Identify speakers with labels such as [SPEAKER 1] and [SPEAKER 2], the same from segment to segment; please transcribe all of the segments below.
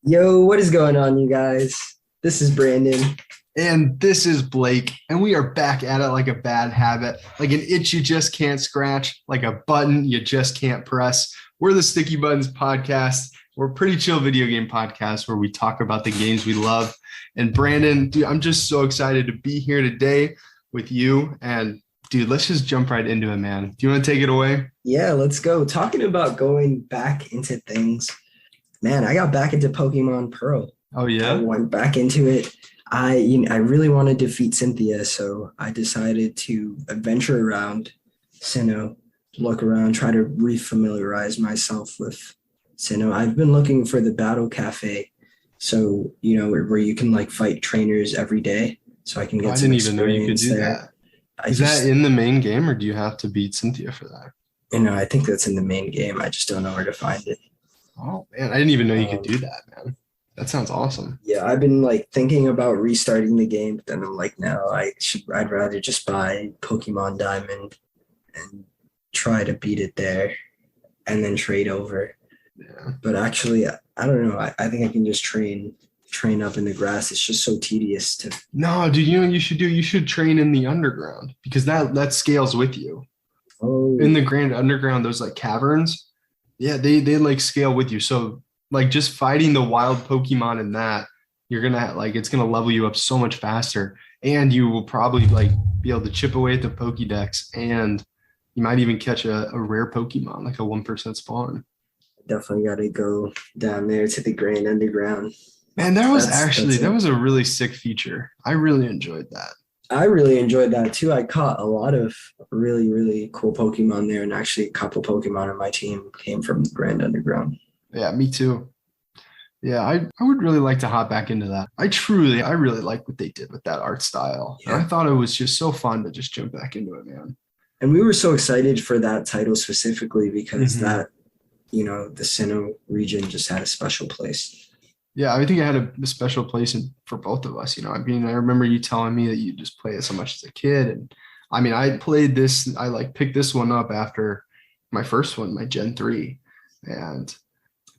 [SPEAKER 1] Yo, what is going on, you guys? This is Brandon.
[SPEAKER 2] And this is Blake, and we are back at it like a bad habit, like an itch you just can't scratch, like a button you just can't press. We're the Sticky Buttons podcast. We're a pretty chill video game podcast where we talk about the games we love. And Brandon, dude, I'm just so excited to be here today with you. And dude, let's just jump right into it, man. Do you want to take it away?
[SPEAKER 1] Yeah, let's go. Talking about going back into things. Man, I got back into Pokemon Pearl.
[SPEAKER 2] Oh,
[SPEAKER 1] I
[SPEAKER 2] yeah?
[SPEAKER 1] went back into it. I really want to defeat Cynthia, so I decided to adventure around Sinnoh, look around, try to refamiliarize myself with Sinnoh. I've been looking for the Battle Cafe, so where you can like fight trainers every day, so I can
[SPEAKER 2] Oh,
[SPEAKER 1] get
[SPEAKER 2] I
[SPEAKER 1] some
[SPEAKER 2] didn't even know you could
[SPEAKER 1] experience
[SPEAKER 2] do
[SPEAKER 1] there.
[SPEAKER 2] that. Is that in the main game, or do you have to beat Cynthia for that?
[SPEAKER 1] I think that's in the main game. I just don't know where to find it.
[SPEAKER 2] Oh, man, I didn't even know you could
[SPEAKER 1] Um,
[SPEAKER 2] do that, man. That sounds awesome.
[SPEAKER 1] Yeah, I've been like thinking about restarting the game, but then I'm like, no, I'd rather just buy Pokemon Diamond and try to beat it there and then trade over.
[SPEAKER 2] Yeah.
[SPEAKER 1] But actually, I don't know. I think I can just train up in the grass. It's just so tedious to.
[SPEAKER 2] No, dude, you know what you should do? You should train in the underground because that scales with you.
[SPEAKER 1] Oh,
[SPEAKER 2] In the Grand Underground, those like caverns, yeah, they like scale with you. So like just fighting the wild Pokemon in that, you're gonna like it's gonna level you up so much faster. And you will probably like be able to chip away at the Pokédex and you might even catch a rare Pokemon, like a 1% spawn.
[SPEAKER 1] definitely got to go down there to the Grand Underground.
[SPEAKER 2] Man,
[SPEAKER 1] That's
[SPEAKER 2] that
[SPEAKER 1] it.
[SPEAKER 2] was a really sick feature. I really enjoyed that.
[SPEAKER 1] I really enjoyed that too. I caught a lot of really, really cool Pokemon there, and actually, a couple Pokemon on my team came from the Grand Underground.
[SPEAKER 2] Yeah, me too. Yeah, I would really like to hop back into that. I really like what they did with that art style. And I
[SPEAKER 1] Yeah.
[SPEAKER 2] thought it was just so fun to just jump back into it, man.
[SPEAKER 1] And we were so excited for that title specifically because
[SPEAKER 2] Mhm.
[SPEAKER 1] the Sinnoh region just had a special place.
[SPEAKER 2] Yeah, I think it had a special place for both of us. I mean, I remember you telling me that you just played it so much as a kid. And I mean, I like picked this one up after my first one, my Gen 3. And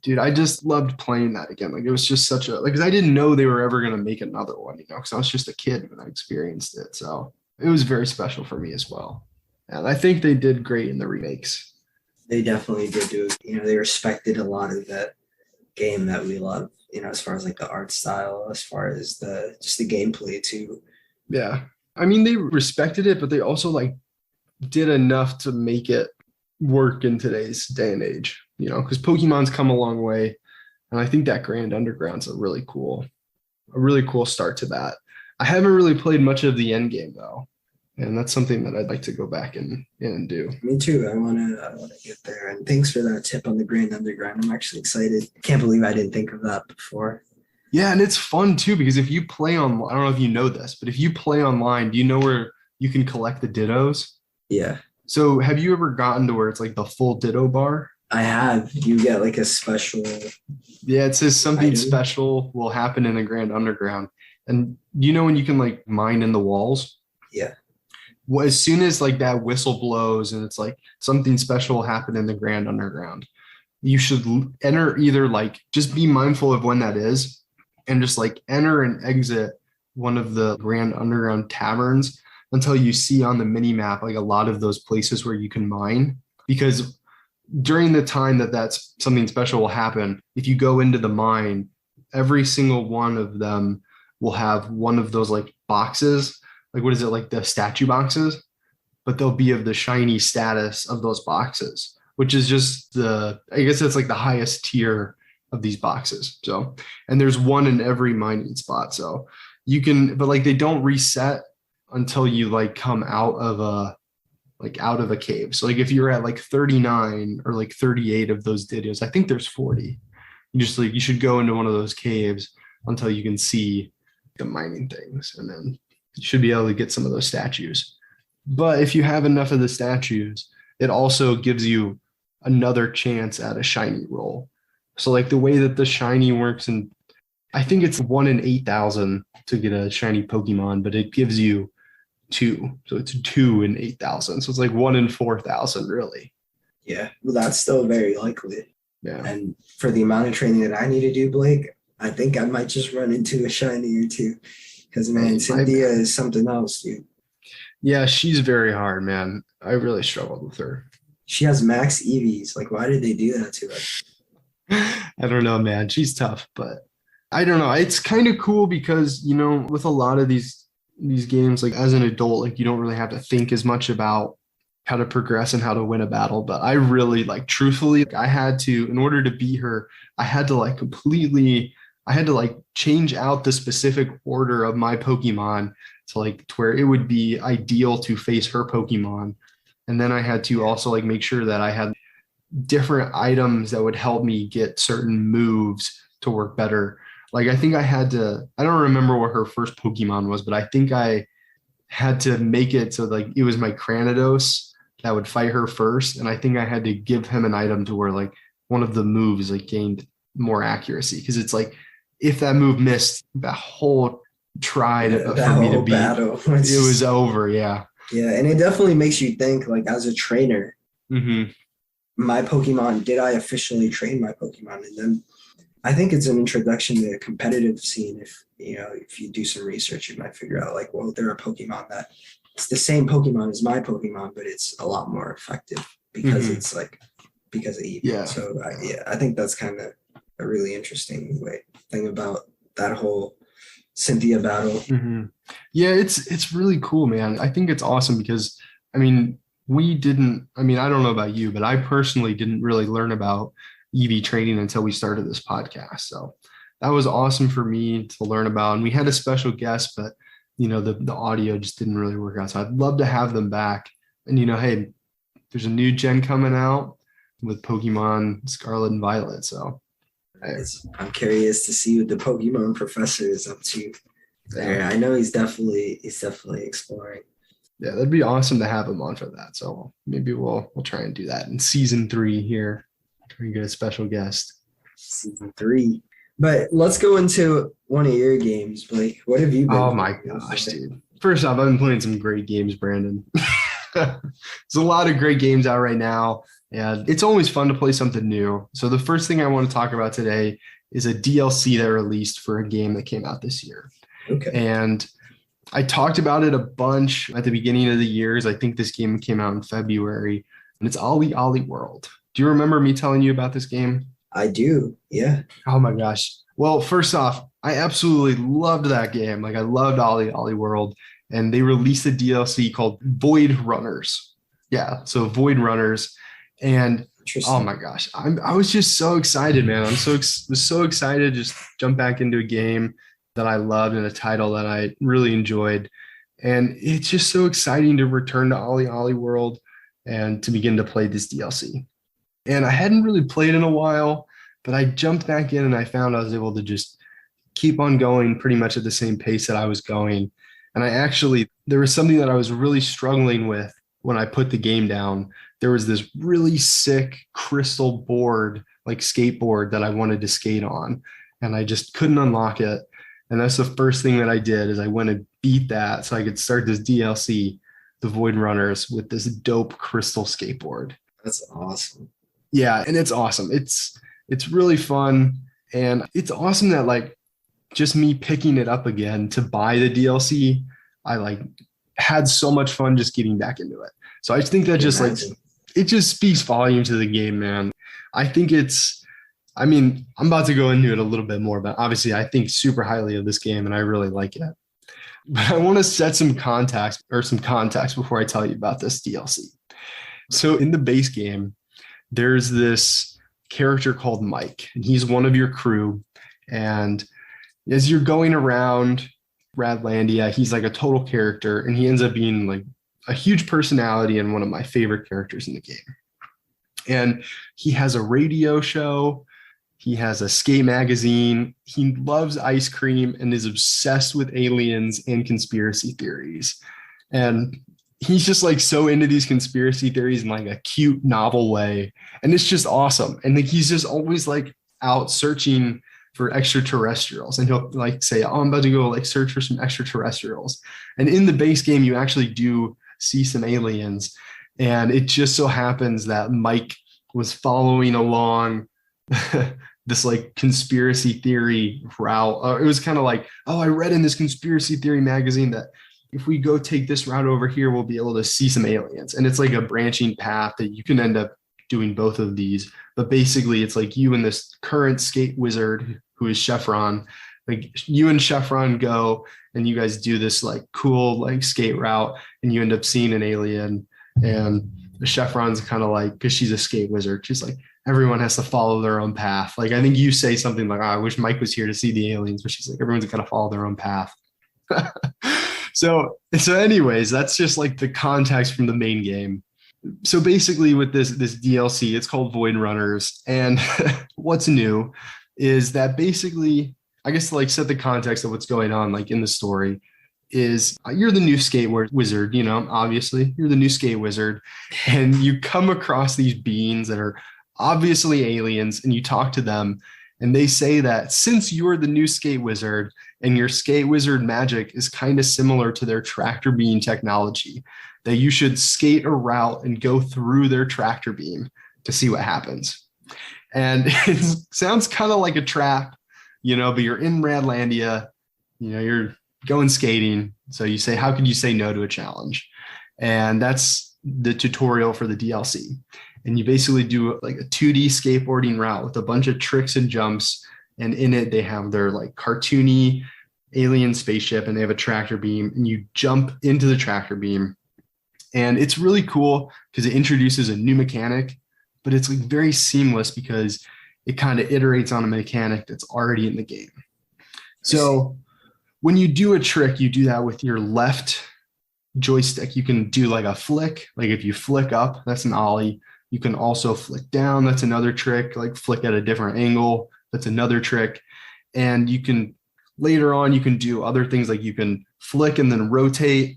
[SPEAKER 2] dude, I just loved playing that again. Like it was just such a like, 'cause I didn't know they were ever gonna make another one, because I was just a kid when I experienced it. So it was very special for me as well. And I think they did great in the remakes.
[SPEAKER 1] They definitely did do, they respected a lot of that game that we love, as far as like the art style, as far as the just the gameplay too.
[SPEAKER 2] Yeah. I mean, they respected it, but they also like did enough to make it work in today's day and age, because Pokemon's come a long way. And I think that Grand Underground's a really cool start to that. I haven't really played much of the end game though. And that's something that I'd like to go back and do.
[SPEAKER 1] Me too. I wanna get there. And thanks for that tip on the Grand Underground. I'm actually excited. Can't believe I didn't think of that before.
[SPEAKER 2] Yeah, and it's fun too because if you play on, I don't know if you know this, but if you play online, do you know where you can collect the dittos?
[SPEAKER 1] Yeah.
[SPEAKER 2] So have you ever gotten to where it's like the full ditto bar?
[SPEAKER 1] I have. You get like a special
[SPEAKER 2] Yeah, it says something
[SPEAKER 1] item.
[SPEAKER 2] special will happen in the Grand Underground. And you know when you can like mine in the walls?
[SPEAKER 1] Yeah.
[SPEAKER 2] Well, as soon as like that whistle blows and it's like something special will happen in the Grand Underground, you should enter either like just be mindful of when that is and just like enter and exit one of the Grand Underground taverns until you see on the mini map like a lot of those places where you can mine. Because during the time that that's something special will happen, if you go into the mine, every single one of them will have one of those like boxes. Like what is it, like the statue boxes? But they'll be of the shiny status of those boxes, which is just I guess that's like the highest tier of these boxes. So, and there's one in every mining spot. So but like they don't reset until you like come out of a cave. So like if you're at like 39 or like 38 of those videos, I think there's 40. You should go into one of those caves until you can see the mining things, and then you should be able to get some of those statues. But if you have enough of the statues, it also gives you another chance at a shiny roll. So like the way that the shiny works, and I think it's 1 in 8,000 to get a shiny Pokemon, but it gives you two. So it's 2 in 8,000. So it's like 1 in 4,000, really.
[SPEAKER 1] Yeah. Well, that's still very likely.
[SPEAKER 2] Yeah.
[SPEAKER 1] And for the amount of training that I need to do, Blake, I think I might just run into a shiny or two because, man,
[SPEAKER 2] Hey,
[SPEAKER 1] Cynthia is something else, dude.
[SPEAKER 2] yeah, she's very hard, man. I really struggled with her.
[SPEAKER 1] She has max EVs. Like, why did they do that to her?
[SPEAKER 2] I don't know, man. She's tough, but I don't know. It's kind of cool because, with a lot of these games, like as an adult, like you don't really have to think as much about how to progress and how to win a battle. But I really like, truthfully, like, I had to, in order to beat her, I had to change out the specific order of my Pokemon to where it would be ideal to face her Pokemon. And then I had to also like make sure that I had different items that would help me get certain moves to work better. Like I think I don't remember what her first Pokemon was, but I think I had to make it so like it was my Cranidos that would fight her first. And I think I had to give him an item to where like one of the moves like gained more accuracy. Cause it's like, if that move missed, that whole try for me to beat,
[SPEAKER 1] battle.
[SPEAKER 2] It was over. Yeah.
[SPEAKER 1] Yeah. And it definitely makes you think, like, as a trainer, my Pokemon, did I officially train my Pokemon? And then I think it's an introduction to a competitive scene. If you do some research, you might figure out like, well, there are Pokemon that it's the same Pokemon as my Pokemon, but it's a lot more effective because it's like, because of EV.
[SPEAKER 2] Yeah.
[SPEAKER 1] So I think that's kind of a really interesting thing about that whole Cynthia battle.
[SPEAKER 2] Yeah, it's really cool, man. I think it's awesome because I mean, I don't know about you, but I personally didn't really learn about EV training until we started this podcast. So that was awesome for me to learn about. And we had a special guest, but the audio just didn't really work out. So I'd love to have them back. And hey, there's a new gen coming out with Pokemon Scarlet and Violet. So
[SPEAKER 1] I'm curious to see what the Pokemon professor is up to there. I know he's definitely exploring.
[SPEAKER 2] Yeah, that'd be awesome to have him on for that. So maybe we'll try and do that in season 3 here. Try and get a special guest.
[SPEAKER 1] Season 3. But let's go into one of your games, Blake. What have you been?
[SPEAKER 2] Oh my gosh, dude. First off, I've been playing some great games, Brandon. There's a lot of great games out right now, and it's always fun to play something new. So the first thing I want to talk about today is a DLC that released for a game that came out this year.
[SPEAKER 1] Okay.
[SPEAKER 2] And I talked about it a bunch at the beginning of the years. I think this game came out in February, and it's OlliOlli World. Do you remember me telling you about this game?
[SPEAKER 1] I do, yeah.
[SPEAKER 2] Oh my gosh. Well, first off, I absolutely loved that game. Like I loved OlliOlli World, and they released a DLC called Void Runners. Yeah, so Void Runners, and oh my gosh, I was just so excited, man. Was so excited to just jump back into a game that I loved and a title that I really enjoyed, and it's just so exciting to return to OlliOlli World and to begin to play this DLC. And I hadn't really played in a while, but I jumped back in and I found I was able to just keep on going pretty much at the same pace that I was going. And there was something that I was really struggling with when I put the game down. There was this really sick crystal board, like skateboard, that I wanted to skate on, and I just couldn't unlock it. And that's the first thing that I did is I went and beat that so I could start this DLC, the Void Runners, with this dope crystal skateboard.
[SPEAKER 1] That's awesome.
[SPEAKER 2] Yeah, and it's awesome. It's really fun, and it's awesome that like just me picking it up again to buy the DLC, I had so much fun just getting back into it. So I think that just it just speaks volume to the game, man. I think I'm about to go into it a little bit more, but obviously I think super highly of this game and I really like it. But I want to set some context before I tell you about this DLC. So in the base game, there's this character called Mike, and he's one of your crew. And as you're going around Radlandia, he's like a total character, and he ends up being like a huge personality and one of my favorite characters in the game. And he has a radio show. He has a skate magazine. He loves ice cream and is obsessed with aliens and conspiracy theories. And he's just like so into these conspiracy theories in like a cute, novel way. And it's just awesome. And like he's just always like out searching for extraterrestrials. And he'll like say, oh, I'm about to go like search for some extraterrestrials. And in the base game, you actually do see some aliens. And it just so happens that Mike was following along this like conspiracy theory route. It was kind of like, oh, I read in this conspiracy theory magazine that if we go take this route over here, we'll be able to see some aliens. And it's like a branching path that you can end up doing both of these. But basically, it's like you and this current skate wizard who is Chevron. Like you and Chevron go and you guys do this like cool like skate route, and you end up seeing an alien. And Chevron's kind of like, because she's a skate wizard, she's like, everyone has to follow their own path. Like I think you say something like, oh, I wish Mike was here to see the aliens, but she's like, everyone's got to follow their own path. So anyways, that's just like the context from the main game. So basically with this DLC, it's called Void Runners. And what's new is that basically, I guess to like set the context of what's going on like in the story is you're the new skate wizard, you know, obviously you're the new skate wizard, and you come across these beings that are obviously aliens, and you talk to them, and they say that since you're the new skate wizard and your skate wizard magic is kind of similar to their tractor beam technology, that you should skate a route and go through their tractor beam to see what happens. And it sounds kind of like a trap, you know, but you're in Radlandia, you know, you're going skating. So you say, how could you say no to a challenge? And that's the tutorial for the DLC. And you basically do like a 2D skateboarding route with a bunch of tricks and jumps. And in it, they have their like cartoony alien spaceship, and they have a tractor beam, and you jump into the tractor beam. And it's really cool because it introduces a new mechanic, but it's like very seamless because it kind of iterates on a mechanic that's already in the game. So when you do a trick, you do that with your left joystick. You can do like a flick. Like if you flick up, that's an ollie. You can also flick down. That's another trick. Like flick at a different angle. That's another trick. And you can later on, you can do other things like you can flick and then rotate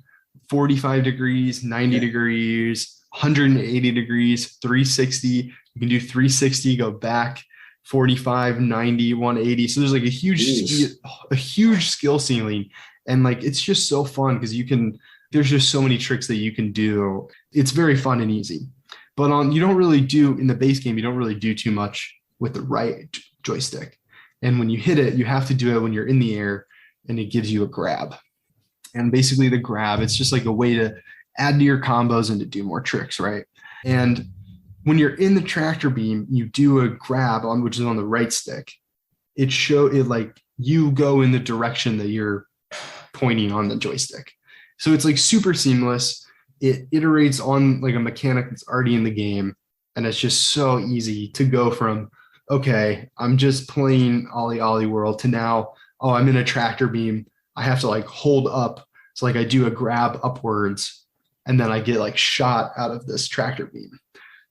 [SPEAKER 2] 45 degrees, 90 degrees, 180 degrees, 360. You can do 360, go back 45, 90, 180. So there's like a huge skill ceiling. And like, it's just so fun because there's just so many tricks that you can do. It's very fun and easy. But you don't really do, in the base game, you don't really do too much with the right joystick. And when you hit it, you have to do it when you're in the air, and it gives you a grab. And basically the grab, it's just like a way to add to your combos and to do more tricks, right? And when you're in the tractor beam, you do a grab on, which is on the right stick. It like you go in the direction that you're pointing on the joystick. So it's like super seamless. It iterates on like a mechanic that's already in the game. And it's just so easy to go from, okay, I'm just playing OlliOlli world to now, oh, I'm in a tractor beam. I have to like hold up. So like I do a grab upwards, and then I get like shot out of this tractor beam.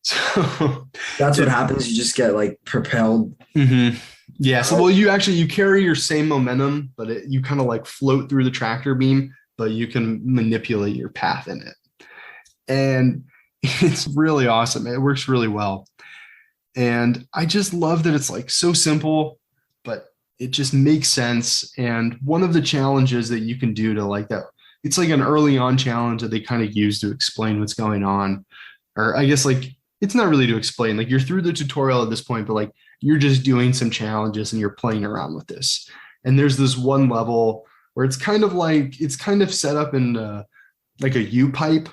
[SPEAKER 2] So
[SPEAKER 1] that's what happens. You just get like propelled.
[SPEAKER 2] Mm-hmm. Yeah. So well, you carry your same momentum, but you kind of like float through the tractor beam, but you can manipulate your path in it. And it's really awesome. It works really well. And I just love that it's like so simple, but it just makes sense. And one of the challenges that you can do to like that, it's like an early on challenge that they kind of use to explain what's going on. Or I guess like, it's not really to explain, like you're through the tutorial at this point, but like you're just doing some challenges and you're playing around with this. And there's this one level where it's kind of set up in like a U-pipe,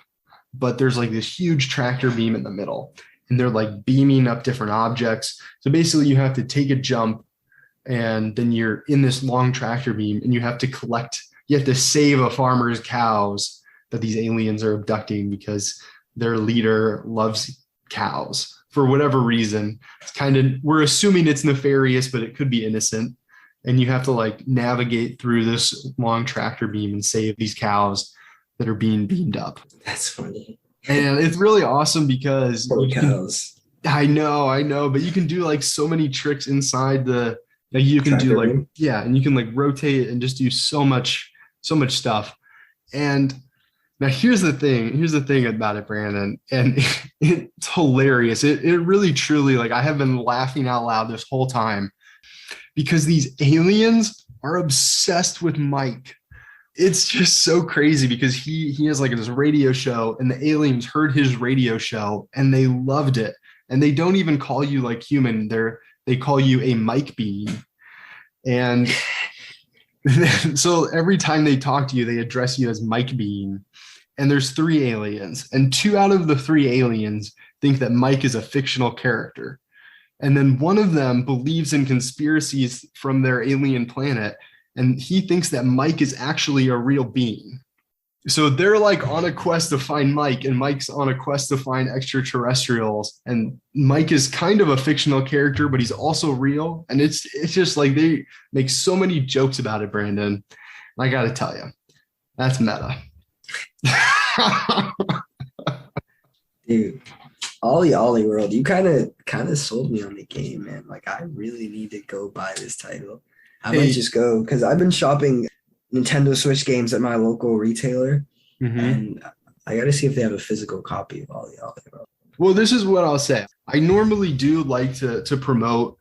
[SPEAKER 2] but there's like this huge tractor beam in the middle, and they're like beaming up different objects. So basically you have to take a jump, and then you're in this long tractor beam, and you have to save a farmer's cows that these aliens are abducting because their leader loves cows for whatever reason. We're assuming it's nefarious, but it could be innocent. And you have to like navigate through this long tractor beam and save these cows that are being beamed up.
[SPEAKER 1] That's funny.
[SPEAKER 2] And it's really awesome because
[SPEAKER 1] cows.
[SPEAKER 2] I know, but you can do like so many tricks inside the, like you can do like, and you can like rotate and just do so much stuff. And now here's the thing about it, Brandon, and it's hilarious. It really truly, like I have been laughing out loud this whole time because these aliens are obsessed with Mike. It's just so crazy because he has like this radio show, and the aliens heard his radio show and they loved it. And they don't even call you like human. they call you a Mike Bean. And so every time they talk to you, they address you as Mike Bean. And there's 3 aliens, and 2 out of the 3 aliens think that Mike is a fictional character. And then one of them believes in conspiracies from their alien planet, and he thinks that Mike is actually a real being. So they're like on a quest to find Mike, and Mike's on a quest to find extraterrestrials. And Mike is kind of a fictional character, but he's also real. And it's just like they make so many jokes about it, Brandon. I got to tell you, that's meta.
[SPEAKER 1] Dude, OlliOlli World, you kind of sold me on the game, man. Like, I really need to go buy this title. I might just go, because I've been shopping Nintendo Switch games at my local retailer, and I got to see if they have a physical copy of OlliOlli World.
[SPEAKER 2] Well, this is what I'll say. I normally do like to promote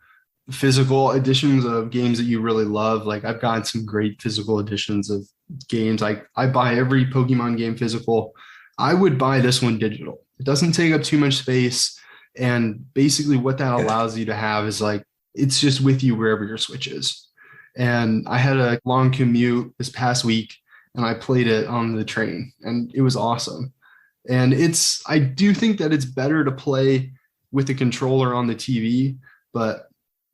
[SPEAKER 2] physical editions of games that you really love. Like, I've gotten some great physical editions of games. I buy every Pokemon game physical. I would buy this one digital. It doesn't take up too much space. And basically what that allows you to have is like, it's just with you wherever your Switch is. And I had a long commute this past week, and I played it on the train, and it was awesome. And I do think that it's better to play with the controller on the TV, but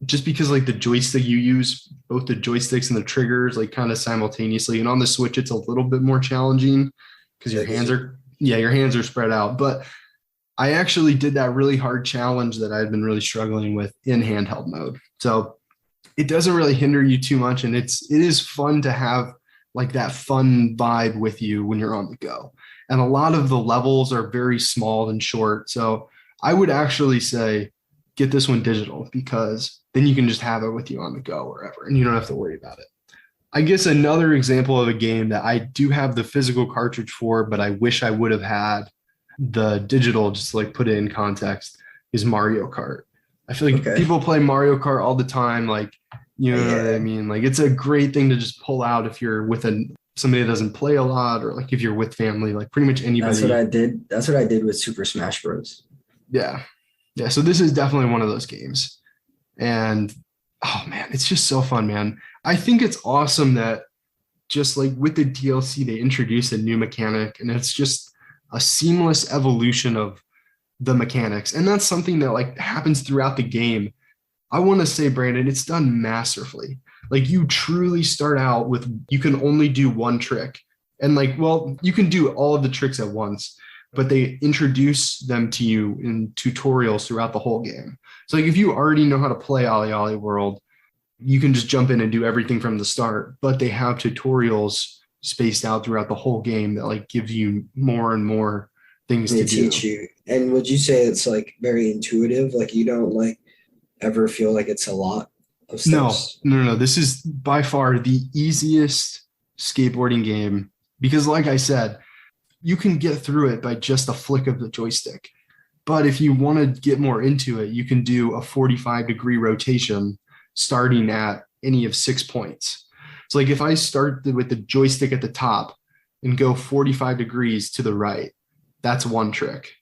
[SPEAKER 2] just because like the joystick you use, both the joysticks and the triggers, like kind of simultaneously, and on the Switch, it's a little bit more challenging because your hands are spread out. But I actually did that really hard challenge that I had been really struggling with in handheld mode. So it doesn't really hinder you too much. And it is fun to have like that fun vibe with you when you're on the go. And a lot of the levels are very small and short. So I would actually say get this one digital, because then you can just have it with you on the go wherever, and you don't have to worry about it. I guess another example of a game that I do have the physical cartridge for, but I wish I would have had the digital, just to like put it in context, is Mario Kart. I feel like people play Mario Kart all the time. Like, you know what I mean? Like, it's a great thing to just pull out if you're with somebody that doesn't play a lot, or like if you're with family, like pretty much anybody.
[SPEAKER 1] That's what I did with Super Smash Bros.
[SPEAKER 2] Yeah. Yeah. So this is definitely one of those games. And oh man, it's just so fun, man. I think it's awesome that just like with the DLC, they introduce a new mechanic, and it's just a seamless evolution of the mechanics. And that's something that like happens throughout the game. I want to say, Brandon, it's done masterfully. Like, you truly start out with, you can only do one trick. And like, well, you can do all of the tricks at once, but they introduce them to you in tutorials throughout the whole game. So like, if you already know how to play OlliOlli World, you can just jump in and do everything from the start, but they have tutorials spaced out throughout the whole game that like give you more and more things to
[SPEAKER 1] teach you. And would you say it's like very intuitive? Like, you don't like ever feel like it's a lot of steps?
[SPEAKER 2] No. This is by far the easiest skateboarding game, because like I said, you can get through it by just a flick of the joystick. But if you want to get more into it, you can do a 45-degree rotation starting at any of 6 points. So like, if I start with the joystick at the top and go 45 degrees to the right, that's one trick.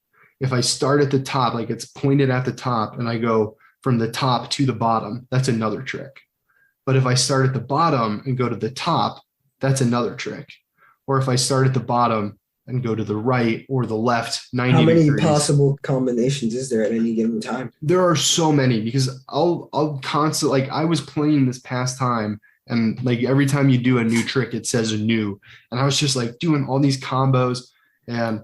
[SPEAKER 2] If I start at the top, like it's pointed at the top, and I go from the top to the bottom, that's another trick. But if I start at the bottom and go to the top, that's another trick. Or if I start at the bottom and go to the right or the left 90 degrees.
[SPEAKER 1] How many possible combinations is there at any given time?
[SPEAKER 2] There are so many, because I'll constantly, like I was playing this past time, and like every time you do a new trick, it says a new. And I was just like doing all these combos, and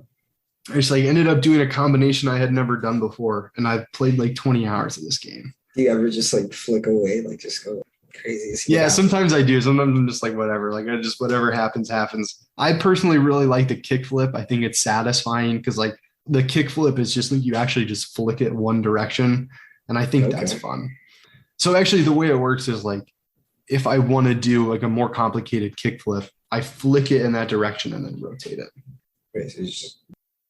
[SPEAKER 2] I just like ended up doing a combination I had never done before. And I've played like 20 hours of this game.
[SPEAKER 1] Do you ever just like flick away, like just go crazy?
[SPEAKER 2] Yeah, sometimes I do. Sometimes I'm just like, whatever. Like, I just, whatever happens, happens. I personally really like the kickflip. I think it's satisfying, because like the kickflip is just like you actually just flick it one direction. And I think that's fun. So actually the way it works is like, if I want to do like a more complicated kickflip, I flick it in that direction and then rotate it.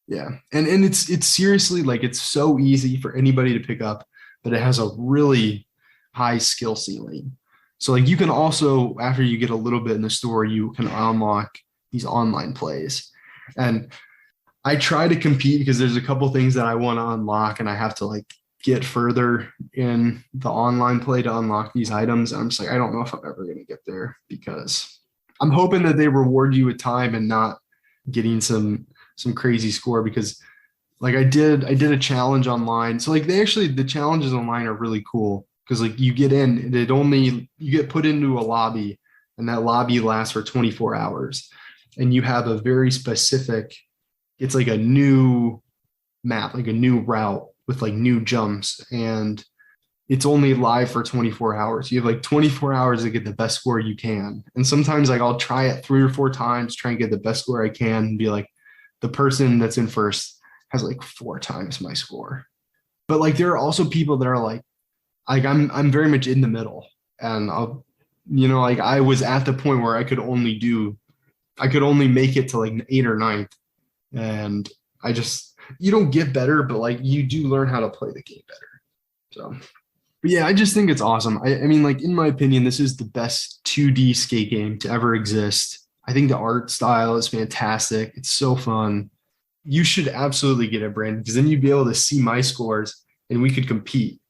[SPEAKER 2] Yeah. And it's seriously like, it's so easy for anybody to pick up, but it has a really high skill ceiling. So like, you can also, after you get a little bit in the store, you can unlock these online plays. And I try to compete, because there's a couple things that I want to unlock, and I have to like get further in the online play to unlock these items. And I'm just like, I don't know if I'm ever going to get there, because I'm hoping that they reward you with time and not getting some crazy score, because like I did a challenge online. So like the challenges online are really cool, because like you get in and you get put into a lobby, and that lobby lasts for 24 hours, and you have a very specific, it's like a new map, like a new route with like new jumps, and it's only live for 24 hours. You have like 24 hours to get the best score you can. And sometimes like I'll try it 3 or 4 times, try and get the best score I can, and be like, the person that's in first has like 4 times my score. But like there are also people that are like I'm very much in the middle, and like I was at the point where I could only make it to like 8 or 9th, and you don't get better, but like you do learn how to play the game better. So, but yeah, I just think it's awesome. I mean, like in my opinion, this is the best 2D skate game to ever exist. I think the art style is fantastic. It's so fun. You should absolutely get it, Brandon, because then you'd be able to see my scores and we could compete.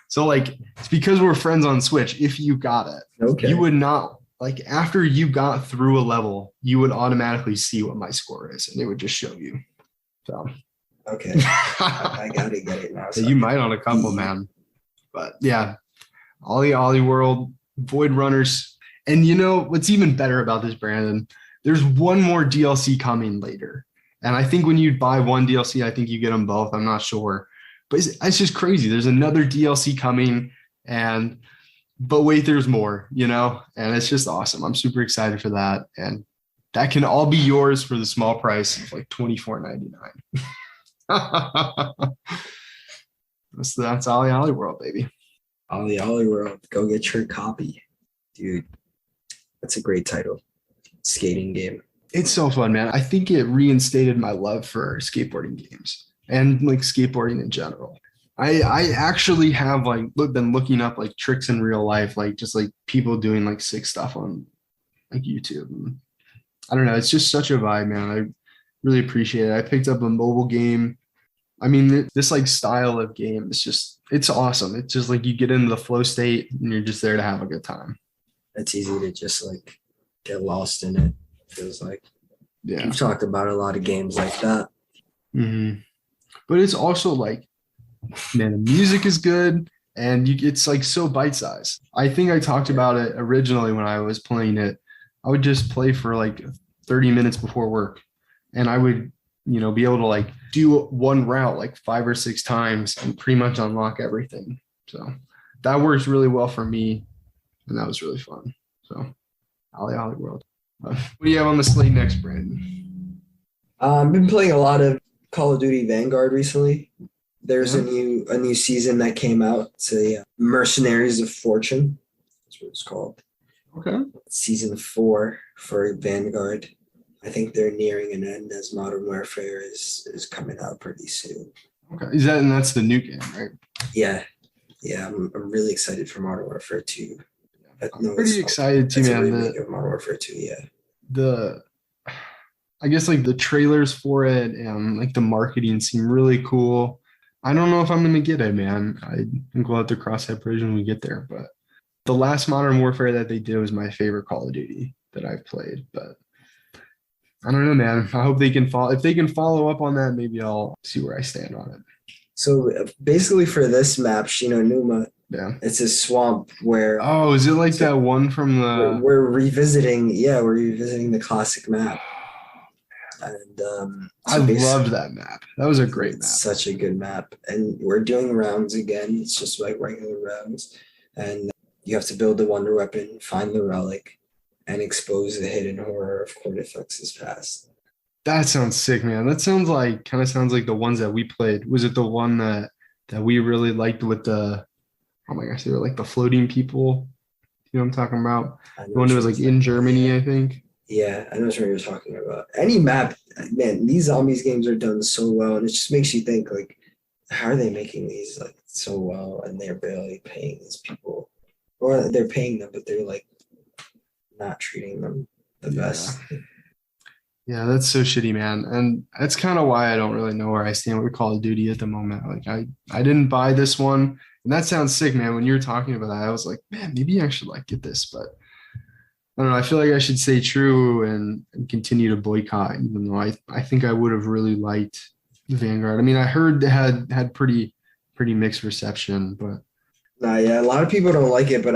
[SPEAKER 2] So like, it's because we're friends on Switch. If you got it,
[SPEAKER 1] Okay.
[SPEAKER 2] you would not, like after you got through a level, you would automatically see what my score is, and it would just show you. So
[SPEAKER 1] Okay. I gotta get it now. So
[SPEAKER 2] you might on a couple, man. But yeah, OlliOlli World, Void Runners. And you know what's even better about this, Brandon? There's one more DLC coming later. And I think when you buy one DLC, I think you get them both. I'm not sure. But it's just crazy. There's another DLC coming, but wait, there's more, and it's just awesome. I'm super excited for that. And that can all be yours for the small price of like $24.99. That's OlliOlli World, baby.
[SPEAKER 1] OlliOlli World, go get your copy, dude. That's a great title. Skating game.
[SPEAKER 2] It's so fun, man. I think it reinstated my love for skateboarding games and like skateboarding in general. I actually have like been looking up like tricks in real life, like just like people doing like sick stuff on like YouTube. And I don't know. It's just such a vibe, man. I really appreciate it. I picked up a mobile game. I mean, this like style of game is it's awesome. It's just like you get into the flow state and you're just there to have a good time.
[SPEAKER 1] It's easy to just like get lost in it. Feels like.
[SPEAKER 2] Yeah.
[SPEAKER 1] We've talked about a lot of games like that.
[SPEAKER 2] Mm-hmm. But it's also like, man, the music is good and it's like so bite-sized. I think I talked about it originally when I was playing it. I would just play for like 30 minutes before work, and I would, be able to like do one route like 5 or 6 times and pretty much unlock everything. So that works really well for me, and that was really fun. So OlliOlli World. What do you have on the slate next, Brandon?
[SPEAKER 1] I've been playing a lot of Call of Duty Vanguard recently. There's a new season that came out. It's a Mercenaries of Fortune. That's what it's called.
[SPEAKER 2] Okay.
[SPEAKER 1] Season 4 for Vanguard. I think they're nearing an end as Modern Warfare is coming out pretty soon.
[SPEAKER 2] Okay. That's the new game, right?
[SPEAKER 1] Yeah. I'm really excited for Modern Warfare 2.
[SPEAKER 2] I'm pretty excited too, man.
[SPEAKER 1] Modern Warfare 2, yeah.
[SPEAKER 2] I guess like the trailers for it and like the marketing seem really cool. I don't know if I'm gonna get it, man. I think we'll have to cross that bridge when we get there. But the last Modern Warfare that they did was my favorite Call of Duty that I've played. But I don't know, man. I hope they can follow. If they can follow up on that, maybe I'll see where I stand on it.
[SPEAKER 1] So basically, for this map, Numa.
[SPEAKER 2] Yeah.
[SPEAKER 1] It's a swamp where.
[SPEAKER 2] Oh, is it like that one from the?
[SPEAKER 1] We're revisiting the classic map. And
[SPEAKER 2] I loved that map. That was a great map.
[SPEAKER 1] Such a good map. And we're doing rounds again. It's just like regular rounds. And you have to build the wonder weapon, find the relic, and expose the hidden horror of Cortifex's past.
[SPEAKER 2] That sounds sick, man. That sounds like the ones that we played. Was it the one that we really liked with the, oh my gosh, they were like the floating people? You know what I'm talking about? The one that was like in Germany, I think.
[SPEAKER 1] Yeah, I know what you're talking about. Any map, man, these zombies games are done so well, and it just makes you think, like, how are they making these like so well, and they're barely paying these people, or they're paying them, but they're like not treating them the best.
[SPEAKER 2] Yeah, that's so shitty, man. And that's kind of why I don't really know where I stand with Call of Duty at the moment. Like I didn't buy this one. And that sounds sick, man. When you were talking about that, I was like, man, maybe I should like get this, but I don't know. I feel like I should stay true and continue to boycott, even though I think I would have really liked Vanguard. I mean, I heard they had pretty mixed reception, but
[SPEAKER 1] Nah, yeah, a lot of people don't like it, but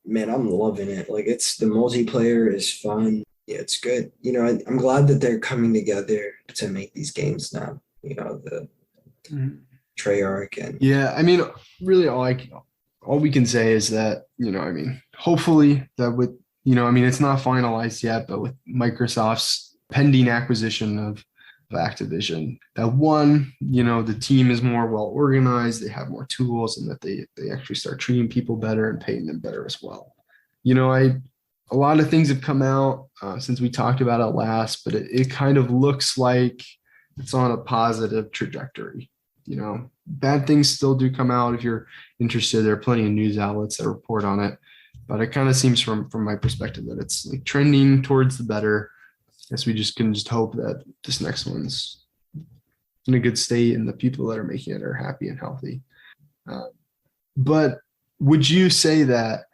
[SPEAKER 1] man, I'm loving it. Like it's the multiplayer is fun. Yeah, it's good. I'm glad that they're coming together to make these games now. The Treyarch and
[SPEAKER 2] yeah, I mean, really all we can say is that, I mean, hopefully that with, I mean, it's not finalized yet, but with Microsoft's pending acquisition of Activision, that one, the team is more well organized, they have more tools, and that they actually start treating people better and paying them better as well. A lot of things have come out since we talked about it last, but it kind of looks like it's on a positive trajectory. Bad things still do come out. If you're interested, there are plenty of news outlets that report on it, but it kind of seems from my perspective that it's like trending towards the better. I guess we can hope that this next one's in a good state and the people that are making it are happy and healthy. But would you say that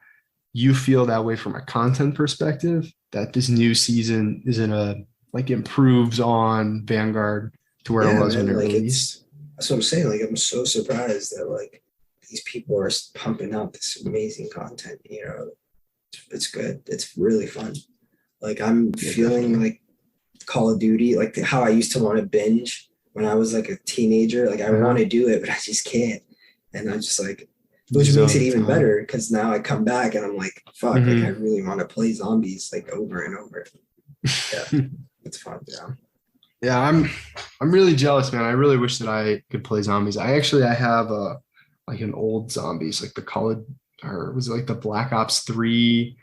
[SPEAKER 2] you feel that way from a content perspective, that this new season improves on Vanguard to where it was when it released?
[SPEAKER 1] That's what I'm saying. Like, I'm so surprised that like these people are pumping out this amazing content. It's good. It's really fun. Like I'm feeling like Call of Duty, like how I used to want to binge when I was like a teenager. Like I want to do it, but I just can't. And I'm just like, which makes it even better because now I come back and I'm like, fuck, like I really want to play zombies like over and over. Yeah, it's fun.
[SPEAKER 2] Yeah, I'm really jealous, man. I really wish that I could play zombies. I have like an old zombies, like the or was it like the Black Ops 3,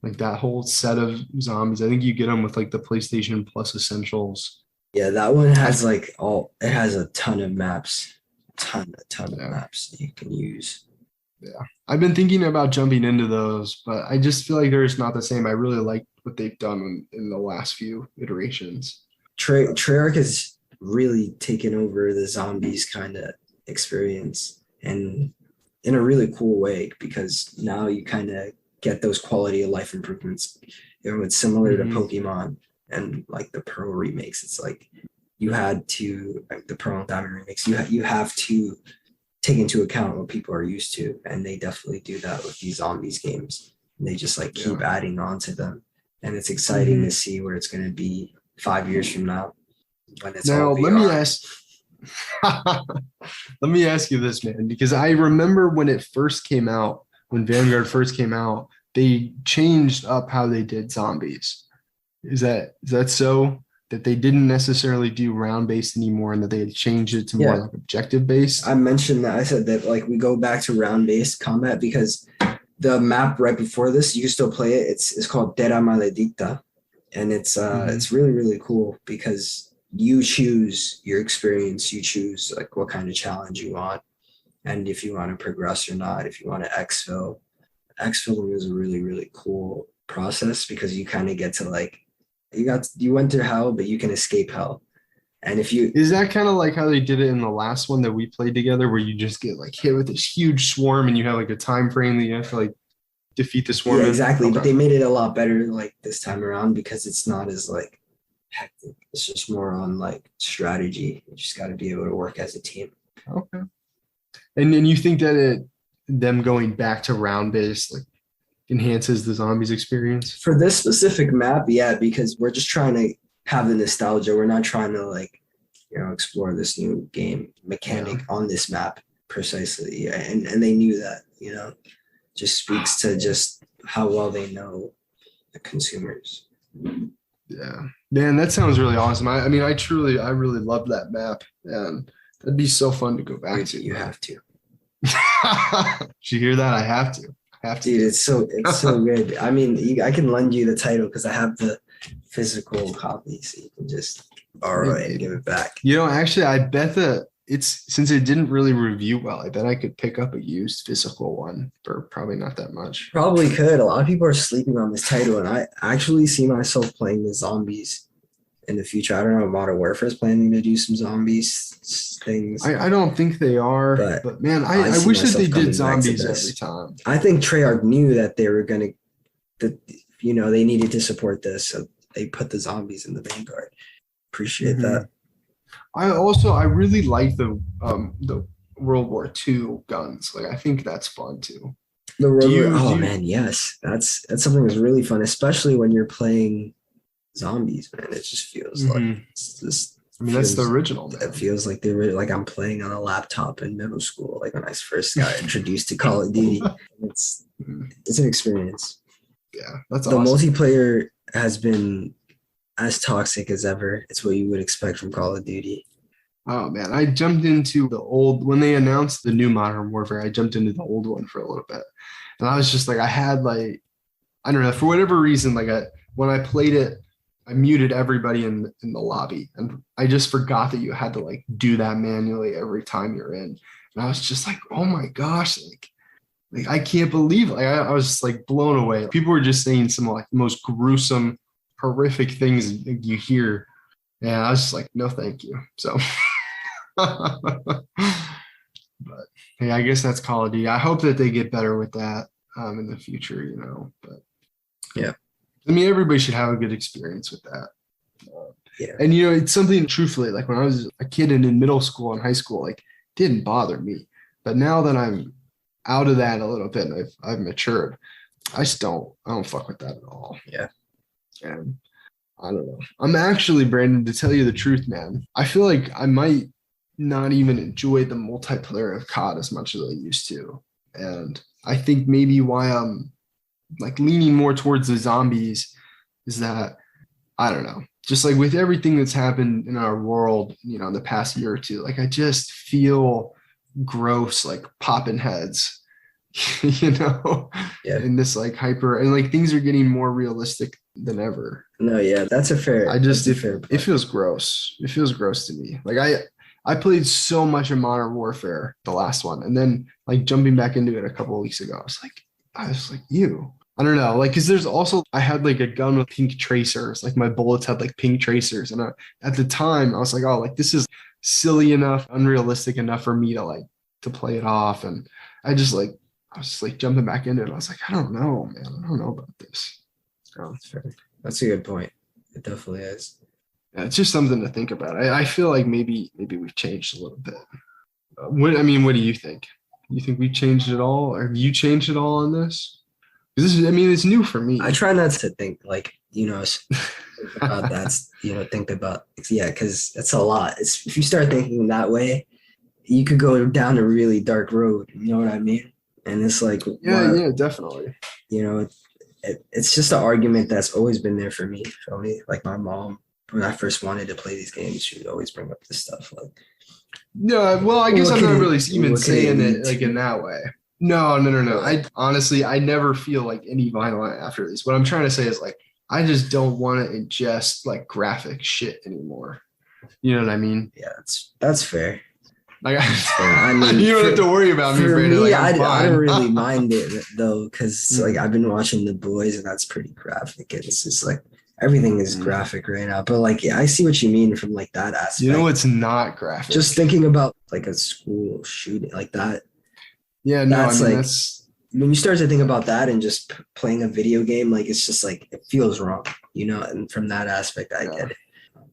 [SPEAKER 2] like that whole set of zombies. I think you get them with like the PlayStation Plus Essentials.
[SPEAKER 1] Yeah, that one has it has a ton of maps, ton of maps that you can use.
[SPEAKER 2] Yeah, I've been thinking about jumping into those, but I just feel like they're just not the same. I really like what they've done in the last few iterations.
[SPEAKER 1] Treyarch has really taken over the zombies kind of experience, and in a really cool way, because now you kind of get those quality of life improvements. It's similar to Pokemon and like the Pearl remakes. It's like you had to, like the Pearl and Diamond remakes, you have to take into account what people are used to, and they definitely do that with these zombies games. And they just like keep adding on to them, and it's exciting to see where it's going to be 5 years from now when it's all VR.
[SPEAKER 2] Let me ask you this, man, because I remember when it first came out, when Vanguard first came out, they changed up how they did zombies. Is that so? That they didn't necessarily do round based anymore, and that they had changed it to more like objective based?
[SPEAKER 1] I mentioned that. I said that like we go back to round based combat because the map right before this, you can still play it. It's called Terra Maledicta, and it's really, really cool because you choose your experience. You choose like what kind of challenge you want, and if you want to progress or not. If you want to exfil is a really, really cool process because you kind of get to like you went through hell, but you can escape hell. And
[SPEAKER 2] is that kind of like how they did it in the last one that we played together, where you just get like hit with this huge swarm and you have like a time frame that you have to like defeat the swarm?
[SPEAKER 1] Yeah, exactly. Okay. But they made it a lot better like this time around because it's not as like hectic. It's just more on like strategy. You just got to be able to work as a team.
[SPEAKER 2] Okay. And then you think that them going back to round based like enhances the zombies experience
[SPEAKER 1] for this specific map? Yeah, because we're just trying to have the nostalgia. We're not trying to like explore this new game mechanic on this map precisely. Yeah, and they knew that. Just speaks to just how well they know the consumers.
[SPEAKER 2] Yeah, man, that sounds really awesome. I mean, I really love that map, and that'd be so fun to go back to.
[SPEAKER 1] You have to.
[SPEAKER 2] Did you hear that? I have to.
[SPEAKER 1] Dude, it's so good. I mean, I can lend you the title because I have the physical copy, so you can just borrow it and give it back.
[SPEAKER 2] Actually, I bet that since it didn't really review well, I bet I could pick up a used physical one for probably not that much.
[SPEAKER 1] Probably could. A lot of people are sleeping on this title, and I actually see myself playing the zombies in the future. I don't know. Modern Warfare is planning to do some zombies things.
[SPEAKER 2] I don't think they are, but man, I
[SPEAKER 1] see
[SPEAKER 2] wish that they
[SPEAKER 1] myself coming
[SPEAKER 2] did
[SPEAKER 1] back to
[SPEAKER 2] zombies
[SPEAKER 1] this.
[SPEAKER 2] every time.
[SPEAKER 1] I think Treyarch knew that they were going to, that they needed to support this, so they put the zombies in the Vanguard. Appreciate that.
[SPEAKER 2] I really like the World War II guns. Like I think that's fun too.
[SPEAKER 1] Man, yes, that's something that's really fun, especially when you're playing zombies, man. It just feels like it's just.
[SPEAKER 2] I mean, that's the original. Man.
[SPEAKER 1] It feels like like I'm playing on a laptop in middle school, like when I first got introduced to Call of Duty. It's an experience.
[SPEAKER 2] Yeah, that's
[SPEAKER 1] the
[SPEAKER 2] awesome.
[SPEAKER 1] Multiplayer has been as toxic as ever. It's what you would expect from Call of Duty.
[SPEAKER 2] Oh man, I jumped into the old when they announced the new Modern Warfare. I jumped into the old one for a little bit, and I was just like, I had like, I don't know, for whatever reason, like when I played it, I muted everybody in the lobby, and I just forgot that you had to like do that manually every time you're in. And I was just like, oh my gosh, like I can't believe it. Like I was just like blown away. People were just saying some like the most gruesome, horrific things you hear, and I was just like, no, thank you. So. But hey, I guess that's Call of Duty. I hope that they get better with that in the future, But
[SPEAKER 1] yeah,
[SPEAKER 2] I mean, everybody should have a good experience with that.
[SPEAKER 1] Yeah,
[SPEAKER 2] and it's something. Truthfully, like when I was a kid and in middle school and high school, like didn't bother me. But now that I'm out of that a little bit, and I've matured, I don't fuck with that at all.
[SPEAKER 1] Yeah,
[SPEAKER 2] and I don't know. I'm actually, Brandon, to tell you the truth, man, I feel like I might not even enjoy the multiplayer of COD as much as I used to. And I think maybe why I'm like leaning more towards the zombies is that, I don't know, just like with everything that's happened in our world, in the past year or two, like I just feel gross, like popping heads,
[SPEAKER 1] yeah.
[SPEAKER 2] in this like hyper, and like things are getting more realistic than ever.
[SPEAKER 1] No, yeah, that's a fair.
[SPEAKER 2] It feels gross. It feels gross to me. Like I played so much of Modern Warfare, the last one, and then like jumping back into it a couple of weeks ago, I was like, ew. I don't know, like, because there's also I had like a gun with pink tracers, like my bullets had like pink tracers, and at the time I was like, oh, like this is silly enough, unrealistic enough for me to play it off, and I was just like jumping back into it. I was like, I don't know, man, I don't know about this.
[SPEAKER 1] Oh, that's fair. That's a good point. It definitely is.
[SPEAKER 2] Yeah, it's just something to think about. I feel like maybe we've changed a little bit. What do you think? You think we've changed it all, or have you changed it all on this? Because it's new for me.
[SPEAKER 1] I try not to think like about that. Think about because it's a lot. If you start thinking that way, you could go down a really dark road. You know what I mean? And it's like
[SPEAKER 2] yeah, definitely.
[SPEAKER 1] It's just an argument that's always been there for me. Like my mom, when I first wanted to play these games, she would always bring up this stuff. Like,
[SPEAKER 2] no, well, I guess I'm not really even saying it like in that way. No. I never feel like any violent after these. What I'm trying to say is like, I just don't want to ingest like graphic shit anymore. You know what I mean?
[SPEAKER 1] Yeah, that's fair.
[SPEAKER 2] Like, I mean, you don't have to worry about me.
[SPEAKER 1] For me,
[SPEAKER 2] like,
[SPEAKER 1] I don't really mind it though, because like I've been watching The Boys, and that's pretty graphic. And it's just like everything is graphic right now. But like, yeah, I see what you mean from like that aspect.
[SPEAKER 2] It's not graphic.
[SPEAKER 1] Just thinking about like a school shooting like that.
[SPEAKER 2] Yeah, no,
[SPEAKER 1] that's when you start to think about that and just playing a video game, like it's just like it feels wrong, And from that aspect, I get it.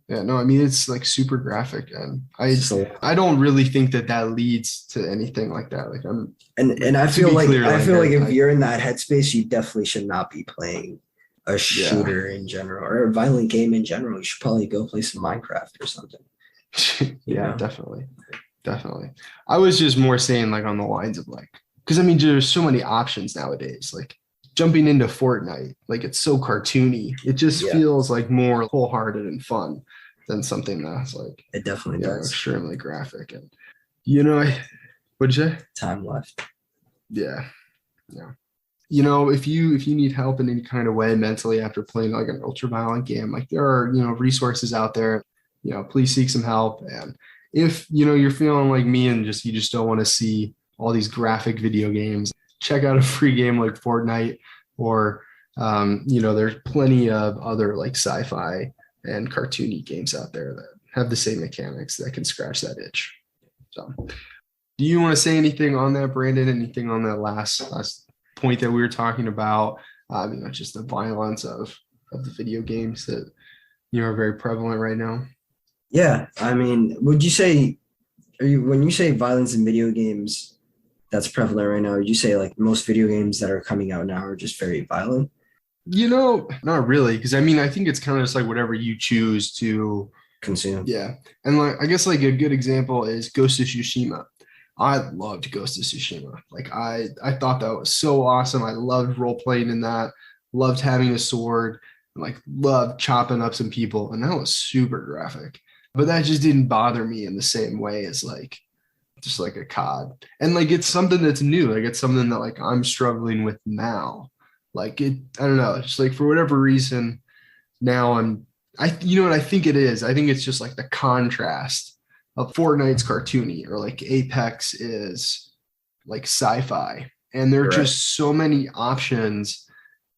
[SPEAKER 2] Yeah, no, it's like super graphic, and I don't really think that leads to anything like that. Like
[SPEAKER 1] I feel like if you're in that headspace, you definitely should not be playing a shooter in general or a violent game in general. You should probably go play some Minecraft or something.
[SPEAKER 2] Yeah, definitely. I was just more saying like on the lines of like, because there's so many options nowadays. Like jumping into Fortnite, like it's so cartoony. It just feels like more wholehearted and fun than something that's like
[SPEAKER 1] it definitely does
[SPEAKER 2] extremely graphic. And what'd you say?
[SPEAKER 1] Time left.
[SPEAKER 2] Yeah. If you need help in any kind of way mentally after playing like an ultra violent game, like there are resources out there. Please seek some help. And if you're feeling like me and you just don't want to see all these graphic video games, check out a free game like Fortnite, or there's plenty of other like sci-fi and cartoony games out there that have the same mechanics that can scratch that itch. So, do you want to say anything on that, Brandon? Anything on that last point that we were talking about? Just the violence of the video games that are very prevalent right now.
[SPEAKER 1] Yeah, I mean, would you say, when you say violence in video games that's prevalent right now, would you say like most video games that are coming out now are just very violent?
[SPEAKER 2] Not really, because I think it's kind of just like whatever you choose to
[SPEAKER 1] Consume.
[SPEAKER 2] Yeah. And like I guess like a good example is Ghost of Tsushima. I loved Ghost of Tsushima. Like I thought that was so awesome. I loved role playing in that, loved having a sword, and like loved chopping up some people. And that was super graphic. But that just didn't bother me in the same way as like just like a COD. And like it's something that's new. Like it's something that like I'm struggling with now. Like I don't know, it's just like for whatever reason, now you know what I think it is? I think it's just like the contrast of Fortnite's cartoony or like Apex is like sci-fi. And there are just so many options.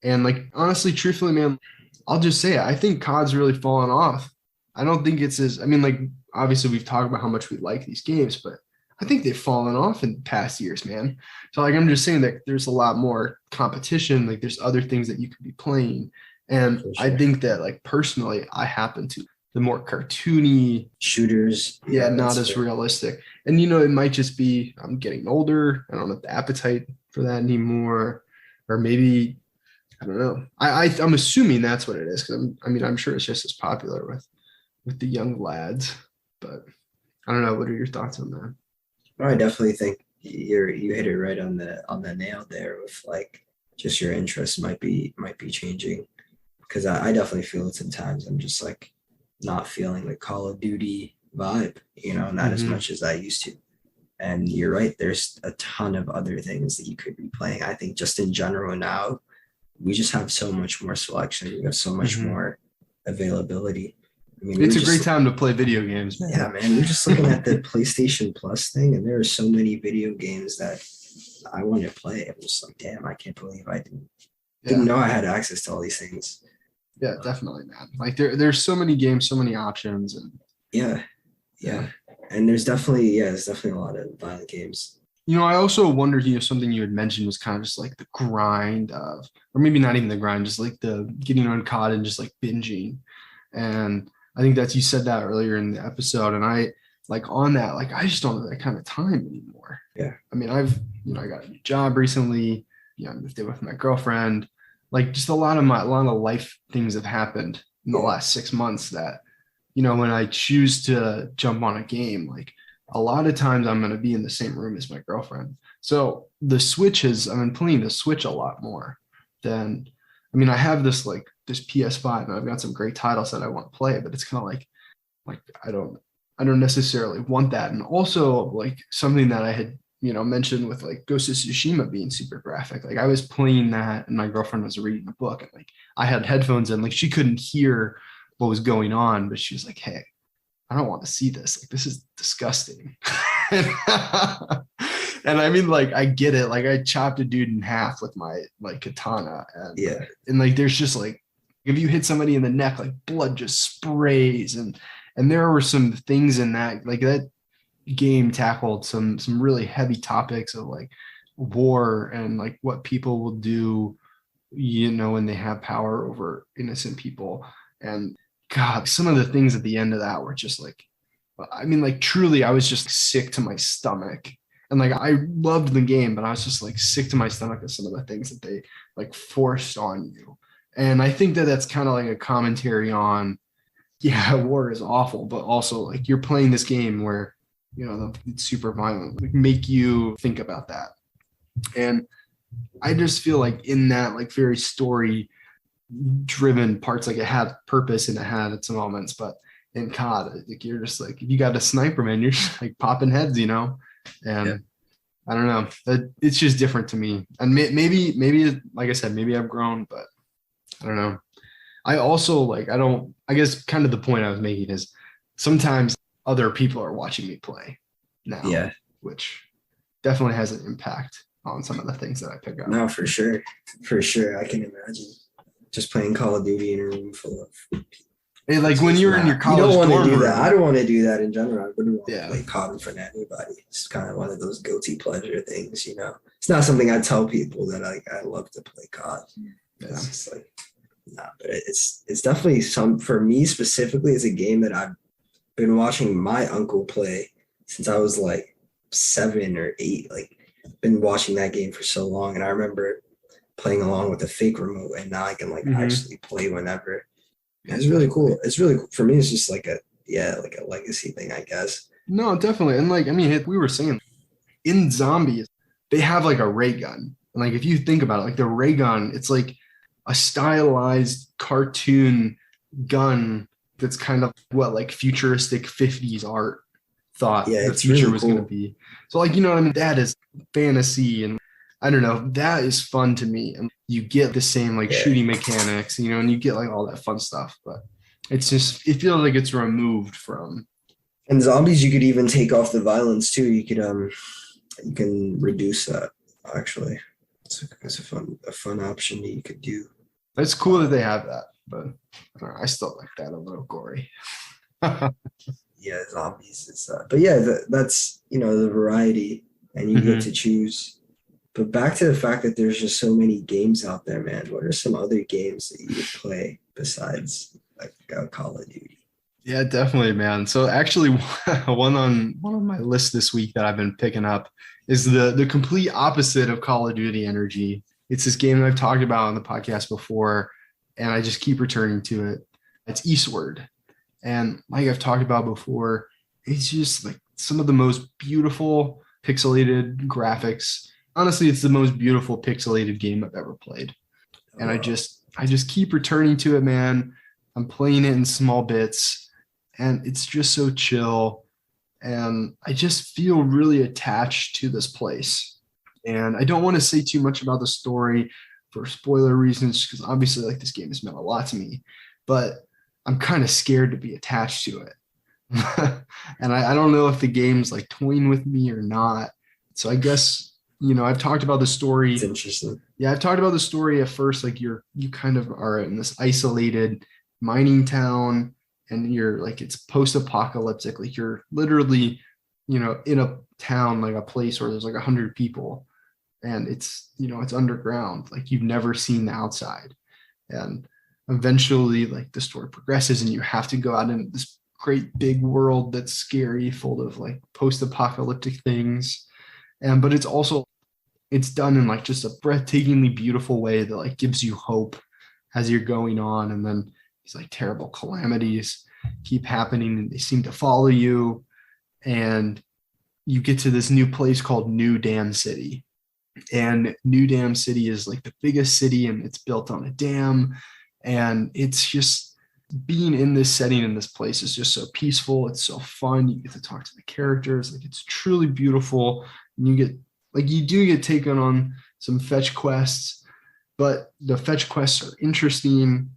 [SPEAKER 2] And like, honestly, truthfully, man, I'll just say it. I think COD's really fallen off. I don't think it's like, obviously we've talked about how much we like these games, but I think they've fallen off in past years, man. So like, I'm just saying that there's a lot more competition. Like there's other things that you could be playing. And sure. I think that like personally, I happen to the more cartoony
[SPEAKER 1] shooters.
[SPEAKER 2] Yeah, not as realistic. And it might just be I'm getting older. I don't have the appetite for that anymore. Or maybe, I don't know. I'm assuming that's what it is. Because I'm sure it's just as popular with the young lads. But I don't know. What are your thoughts on that?
[SPEAKER 1] I definitely think you hit it right on the nail there with like just your interests might be changing. Because I definitely feel it sometimes. I'm just like not feeling the Call of Duty vibe, not as much as I used to. And you're right, there's a ton of other things that you could be playing. I think just in general now, we just have so much more selection. We have so much more availability. I mean,
[SPEAKER 2] it's a great time to play video games, man.
[SPEAKER 1] Yeah, man. We're just looking at the PlayStation Plus thing, and there are so many video games that I want to play. I'm just like, damn, I can't believe I didn't know I had access to all these things.
[SPEAKER 2] Yeah, definitely, man. Like there's so many games, so many options, and
[SPEAKER 1] yeah. And there's definitely a lot of violent games.
[SPEAKER 2] I also wondered, something you had mentioned was kind of just like the grind of, or maybe not even the grind, just like the getting on COD and just like binging. And I think you said that earlier in the episode, and I like on that, like I just don't have that kind of time anymore.
[SPEAKER 1] Yeah.
[SPEAKER 2] I mean, I got a new job recently. I moved in with my girlfriend. Like just a lot of life things have happened in the last 6 months that, when I choose to jump on a game, like a lot of times I'm going to be in the same room as my girlfriend. So I've been playing the Switch a lot more than, I have this PS5 and I've got some great titles that I want to play, but it's kind of like, I don't necessarily want that. And also like something that I had, mentioned with like Ghost of Tsushima being super graphic. Like I was playing that and my girlfriend was reading a book and like I had headphones in, like she couldn't hear what was going on, but she was like, hey, I don't want to see this. Like this is disgusting. And like I get it. Like I chopped a dude in half with my like katana. And like there's just like if you hit somebody in the neck, like blood just sprays. And there were some things in that, like that game tackled some really heavy topics of like war and like what people will do, when they have power over innocent people. And God, some of the things at the end of that were just like, truly, I was just sick to my stomach. And like, I loved the game, but I was just like sick to my stomach of some of the things that they like forced on you. And I think that's kind of like a commentary on, war is awful, but also like you're playing this game where, it's super violent, like make you think about that. And I just feel like in that like very story driven parts, like it had purpose and it had its moments, but in COD, like you're just like, if you got a sniper, man, you're just like popping heads, and I don't know, it's just different to me. And maybe like I said, maybe I've grown, but I don't know. I also I guess kind of the point I was making is sometimes other people are watching me play now, which definitely has an impact on some of the things that I pick up.
[SPEAKER 1] No, for sure. I can imagine just playing Call of Duty in a room full of people.
[SPEAKER 2] Hey, like when
[SPEAKER 1] It's
[SPEAKER 2] you were in your
[SPEAKER 1] not, you
[SPEAKER 2] college
[SPEAKER 1] don't want to
[SPEAKER 2] dorm
[SPEAKER 1] do that. I
[SPEAKER 2] room.
[SPEAKER 1] don't want to do that in general. I wouldn't want to
[SPEAKER 2] Yeah.
[SPEAKER 1] play COD in front of anybody. It's kind of one of those guilty pleasure things, you know. It's not something I tell people that I love to play COD.
[SPEAKER 2] Yeah.
[SPEAKER 1] It's just like, nah, but it's definitely some for me specifically. It's a game that I've been watching my uncle play since I was like 7 or 8. Like, been watching that game for so long, and I remember playing along with a fake remote, and now I can like actually play whenever.
[SPEAKER 2] Yeah,
[SPEAKER 1] It's really
[SPEAKER 2] definitely.
[SPEAKER 1] cool. It's really cool. For me. It's just like like a legacy thing, I guess.
[SPEAKER 2] No, definitely. And like, I mean, we were saying in zombies, they have like a ray gun. And like, if you think about it, like the ray gun, it's like a stylized cartoon gun that's kind of what like futuristic 50s art thought
[SPEAKER 1] Yeah,
[SPEAKER 2] the
[SPEAKER 1] it's
[SPEAKER 2] future
[SPEAKER 1] really
[SPEAKER 2] was going to
[SPEAKER 1] cool.
[SPEAKER 2] be. So, like, you know what I mean? That is fantasy. And I don't know, that is fun to me. And you get the same like
[SPEAKER 1] Yeah.
[SPEAKER 2] shooting mechanics, you know, and you get like all that fun stuff. But it's just, it feels like it's removed from.
[SPEAKER 1] And zombies, you could even take off the violence too. You can reduce that actually. It's a fun option that you could do.
[SPEAKER 2] It's cool that they have that, but I still like that a little gory.
[SPEAKER 1] Yeah, zombies. But yeah, that's the variety, and you get
[SPEAKER 2] Mhm.
[SPEAKER 1] to choose. But back to the fact that there's just so many games out there, man. What are some other games that you would play besides like Call of Duty?
[SPEAKER 2] Yeah, definitely, man. So actually, one on my list this week that I've been picking up is the complete opposite of Call of Duty energy. It's this game that I've talked about on the podcast before, and I just keep returning to it. It's Eastward, and like I've talked about before, it's just like some of the most beautiful pixelated graphics. Honestly, it's the most beautiful pixelated game I've ever played,
[SPEAKER 1] Oh,
[SPEAKER 2] and I
[SPEAKER 1] wow.
[SPEAKER 2] just I just keep returning to it, man. I'm playing it in small bits and it's just so chill. And I just feel really attached to this place. And I don't want to say too much about the story for spoiler reasons, because obviously, like this game has meant a lot to me, but I'm kind of scared to be attached to it. And I don't know if the game's like toying with me or not. So I guess, I've talked about the
[SPEAKER 1] It's
[SPEAKER 2] story.
[SPEAKER 1] interesting.
[SPEAKER 2] Yeah, I've talked about the story at first, like you kind of are in this isolated mining town and you're like it's post-apocalyptic. Like you're literally, in a town, like a place where there's like 100 people and it's underground. Like you've never seen the outside. And eventually like the story progresses and you have to go out in this great big world that's scary, full of like post-apocalyptic things. And but it's done in like just a breathtakingly beautiful way that like gives you hope as you're going on. And then these like terrible calamities keep happening and they seem to follow you. And you get to this new place called New Dam City. And New Dam City is like the biggest city and it's built on a dam. And it's just being in this setting in this place is just so peaceful. It's so fun. You get to talk to the characters. Like it's truly beautiful. And you do get taken on some fetch quests, but the fetch quests are interesting.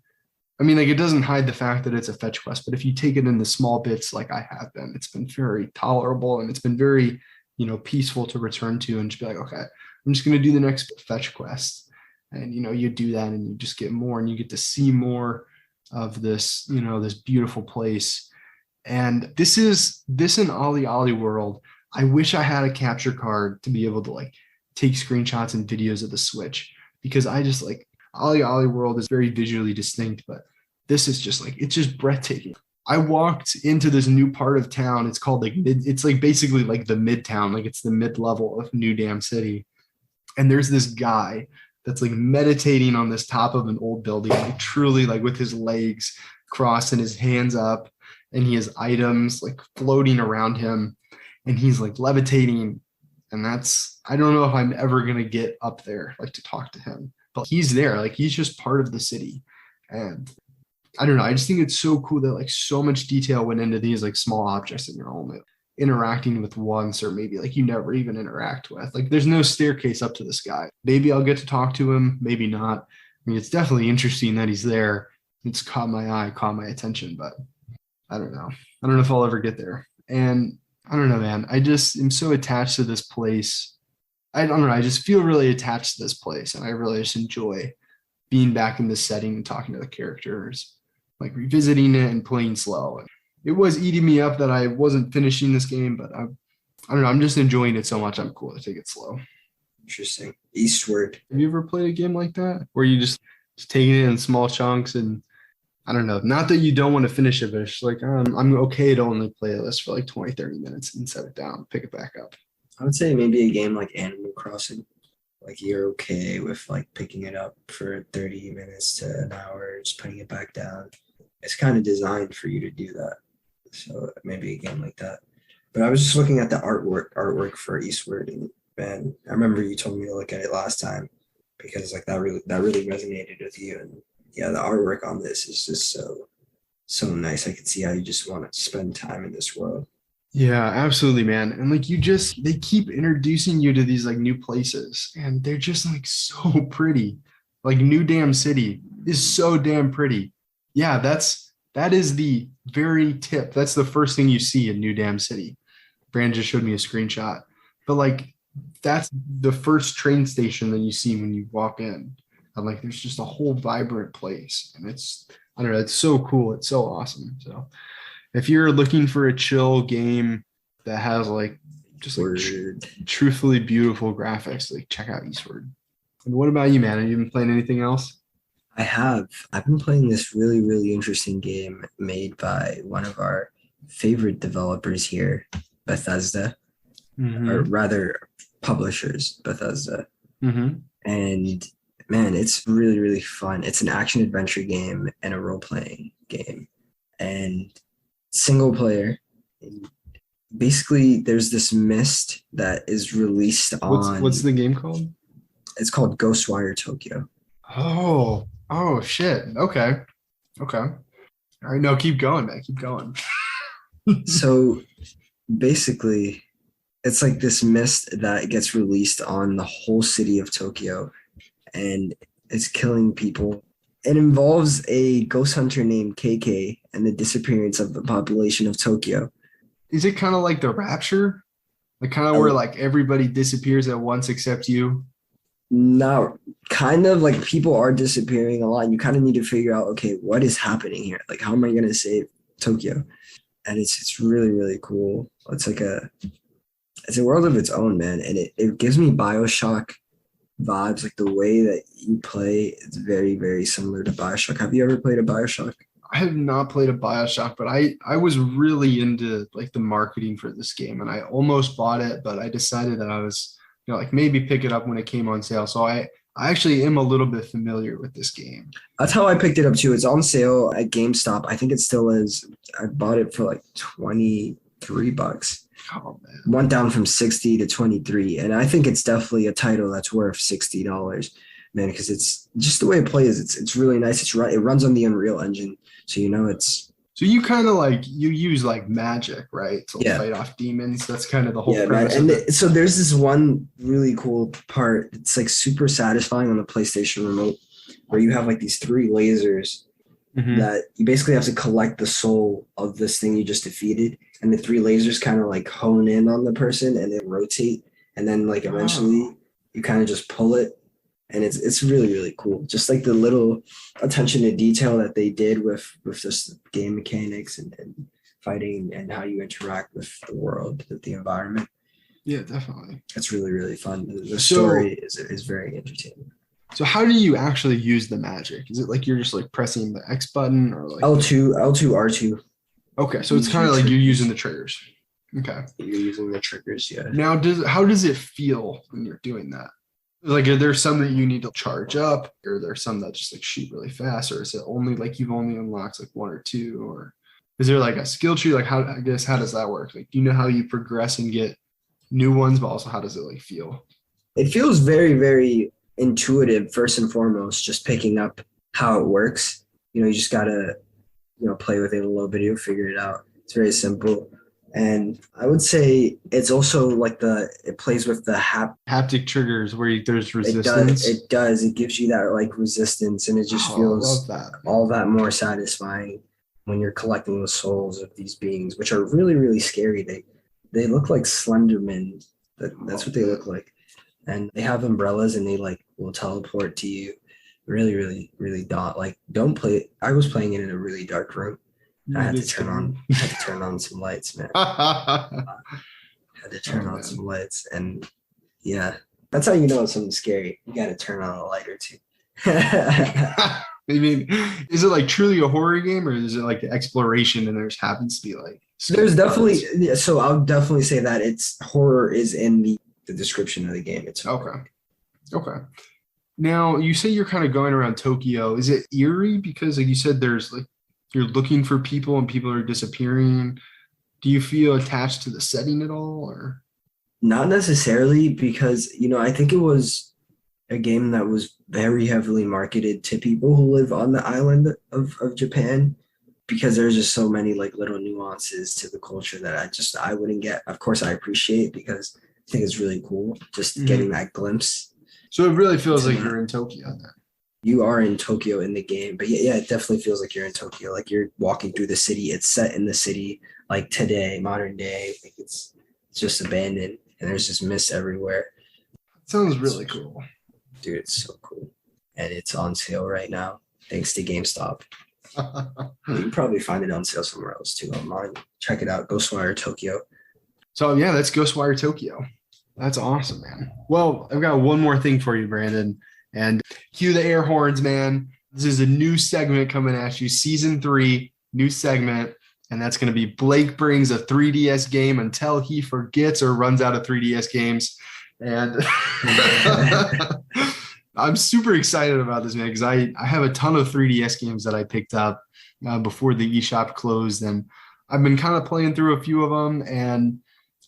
[SPEAKER 2] I mean, like it doesn't hide the fact that it's a fetch quest, but if you take it in the small bits like I have been, it's been very tolerable and it's been very, peaceful to return to and just be like, okay, I'm just going to do the next fetch quest. And, you do that and you just get more and you get to see more of this, this beautiful place. And this in OlliOlli world. I wish I had a capture card to be able to like take screenshots and videos of the Switch because I just like OlliOlli world is very visually distinct, but this is just like it's just breathtaking. I walked into this new part of town. It's called like it's like basically like the midtown, like it's the mid level of New Dam City. And there's this guy that's like meditating on this top of an old building, like truly like with his legs crossed and his hands up, and he has items like floating around him, and he's like levitating. And I don't know if I'm ever gonna get up there like to talk to him, but he's there, like he's just part of the city. And I don't know. I just think it's so cool that like so much detail went into these like small objects that you're only interacting with once, or maybe like you never even interact with. Like there's no staircase up to this guy. Maybe I'll get to talk to him, maybe not. I mean, it's definitely interesting that he's there. It's caught my eye, caught my attention, but I don't know. I don't know if I'll ever get there. And I don't know, man. I just am so attached to this place. I don't know. I just feel really attached to this place, and I really just enjoy being back in this setting and talking to the characters. like revisiting it and playing slow. And it was eating me up that I wasn't finishing this game, but I don't know. I'm just enjoying it so much. I'm cool to take it slow.
[SPEAKER 1] Interesting. Eastward.
[SPEAKER 2] Have you ever played a game like that where you just taking it in small chunks and I don't know, not that you don't want to finish it, but it's like I'm okay to only play this for like 20, 30 minutes and set it down, pick it back up.
[SPEAKER 1] I would say maybe a game like Animal Crossing. Like you're okay with like picking it up for 30 minutes to an hour, just putting it back down. It's kind of designed for you to do that. So maybe a game like that. But I was just looking at the artwork for Eastward, and man, I remember you told me to look at it last time because like that really resonated with you. And yeah, the artwork on this is just so nice. I could see how you just want to spend time in this world.
[SPEAKER 2] Yeah, absolutely, man. And like they keep introducing you to these like new places and they're just like so pretty. Like New Dam City is so damn pretty. Yeah, that is the very tip. That's the first thing you see in New Dam City. Brand just showed me a screenshot. But like that's the first train station that you see when you walk in. And like there's just a whole vibrant place. And I don't know, it's so cool. It's so awesome. So if you're looking for a chill game that has like just like truthfully beautiful graphics, like check out Eastward. And what about you, man? Have you been playing anything else?
[SPEAKER 1] I have. I've been playing this really, really interesting game made by one of our favorite developers here, Bethesda, or rather publishers, Bethesda. And man, it's really, really fun. It's an action adventure game and a role-playing game. And single player. Basically, there's this mist that is released on.
[SPEAKER 2] What's the game called?
[SPEAKER 1] It's called Ghostwire Tokyo.
[SPEAKER 2] Oh shit. Okay. All right, no, keep going, man. Keep going.
[SPEAKER 1] So basically, it's like this mist that gets released on the whole city of Tokyo, and it's killing people. It involves a ghost hunter named KK and the disappearance of the population of Tokyo.
[SPEAKER 2] Is it kind of like the Rapture? Like kind of where like everybody disappears at once except you?
[SPEAKER 1] No, kind of like people are disappearing a lot. You kind of need to figure out, okay, what is happening here? Like, how am I going to save Tokyo? And it's really, really cool. It's a world of its own, man. And it gives me BioShock vibes. Like the way that you play, it's very, very similar to BioShock. Have you ever played a BioShock?
[SPEAKER 2] I have not played a BioShock, but I was really into like the marketing for this game and I almost bought it, but I decided that I was, like maybe pick it up when it came on sale. So I actually am a little bit familiar with this game.
[SPEAKER 1] That's how I picked it up too. It's on sale at GameStop. I think it still is. I bought it for like $23.
[SPEAKER 2] Oh man.
[SPEAKER 1] Went down from 60 to 23. And I think it's definitely a title that's worth $60, man, because it's just the way it plays. It's really nice. It runs on the Unreal Engine. So,
[SPEAKER 2] So you kind of like, you use like magic, right? To fight off demons. That's kind of the whole premise.
[SPEAKER 1] And so there's this one really cool part. It's like super satisfying on the PlayStation remote where you have like these 3 lasers that you basically have to collect the soul of this thing you just defeated. And the 3 lasers kind of like hone in on the person and then rotate. And then like eventually you kind of just pull it. And it's really, really cool. Just like the little attention to detail that they did with just game mechanics and fighting and how you interact with the world, with the environment.
[SPEAKER 2] Yeah, definitely.
[SPEAKER 1] It's really, really fun. The story is very entertaining.
[SPEAKER 2] So how do you actually use the magic? Is it like you're just like pressing the X button or like
[SPEAKER 1] L2, R2?
[SPEAKER 2] Okay, so it's kind of like you're using the triggers. Okay.
[SPEAKER 1] You're using the triggers, yeah.
[SPEAKER 2] Now, how does it feel when you're doing that? Like, are there some that you need to charge up, or are there some that just like shoot really fast, or is it only like you've only unlocked like 1 or 2, or is there like a skill tree? Like, how does that work? Like, do you know how you progress and get new ones, but also how does it like feel?
[SPEAKER 1] It feels very, very intuitive, first and foremost, just picking up how it works. You just gotta, play with it a little bit, you'll figure it out. It's very simple. And I would say it's also like it plays with the
[SPEAKER 2] haptic triggers where there's resistance.
[SPEAKER 1] It does. It gives you that like resistance, and it just feels all that more satisfying when you're collecting the souls of these beings, which are really, really scary. They look like Slendermen. That's what they look like. And they have umbrellas, and they like will teleport to you. really don't play. I was playing it in a really dark room. I had to
[SPEAKER 2] It's
[SPEAKER 1] turn on some lights, man.
[SPEAKER 2] oh
[SPEAKER 1] Had to turn on some
[SPEAKER 2] man.
[SPEAKER 1] lights, and yeah, that's how you know it's something scary. You got to turn on a light or two.
[SPEAKER 2] I mean, is it like truly a horror game, or is it like exploration and there just happens to be like
[SPEAKER 1] There's
[SPEAKER 2] scary
[SPEAKER 1] definitely
[SPEAKER 2] parts?
[SPEAKER 1] yeah, so I'll definitely say that it's horror is in the description of the game. It's
[SPEAKER 2] Okay.
[SPEAKER 1] horror.
[SPEAKER 2] Okay. Now you say you're kind of going around Tokyo. Is it eerie? Because like you said, there's like you're looking for people and people are disappearing. Do you feel attached to the setting at all? Or
[SPEAKER 1] Not necessarily because I think it was a game that was very heavily marketed to people who live on the island of Japan because there's just so many like little nuances to the culture that I wouldn't get. Of course, I appreciate because I think it's really cool just getting
[SPEAKER 2] Mhm.
[SPEAKER 1] that glimpse
[SPEAKER 2] So it really feels
[SPEAKER 1] into
[SPEAKER 2] like
[SPEAKER 1] that.
[SPEAKER 2] you're in Tokyo then.
[SPEAKER 1] You are in Tokyo in the game, but yeah, it definitely feels like you're in Tokyo. Like you're walking through the city. It's set in the city, like today, modern day. Like it's just abandoned, and there's just mist everywhere.
[SPEAKER 2] Sounds
[SPEAKER 1] It's
[SPEAKER 2] really cool.
[SPEAKER 1] dude, it's so cool, and it's on sale right now thanks to GameStop. You can probably find it on sale somewhere else too online. Check it out, Ghostwire Tokyo.
[SPEAKER 2] So yeah, that's Ghostwire Tokyo. That's awesome, man. Well, I've got one more thing for you, Brandon. And cue the air horns, man. This is a new segment coming at you, season 3, new segment. And that's going to be Blake brings a 3DS game until he forgets or runs out of 3DS games. And I'm super excited about this, man, because I have a ton of 3DS games that I picked up before the eShop closed. And I've been kind of playing through a few of them. And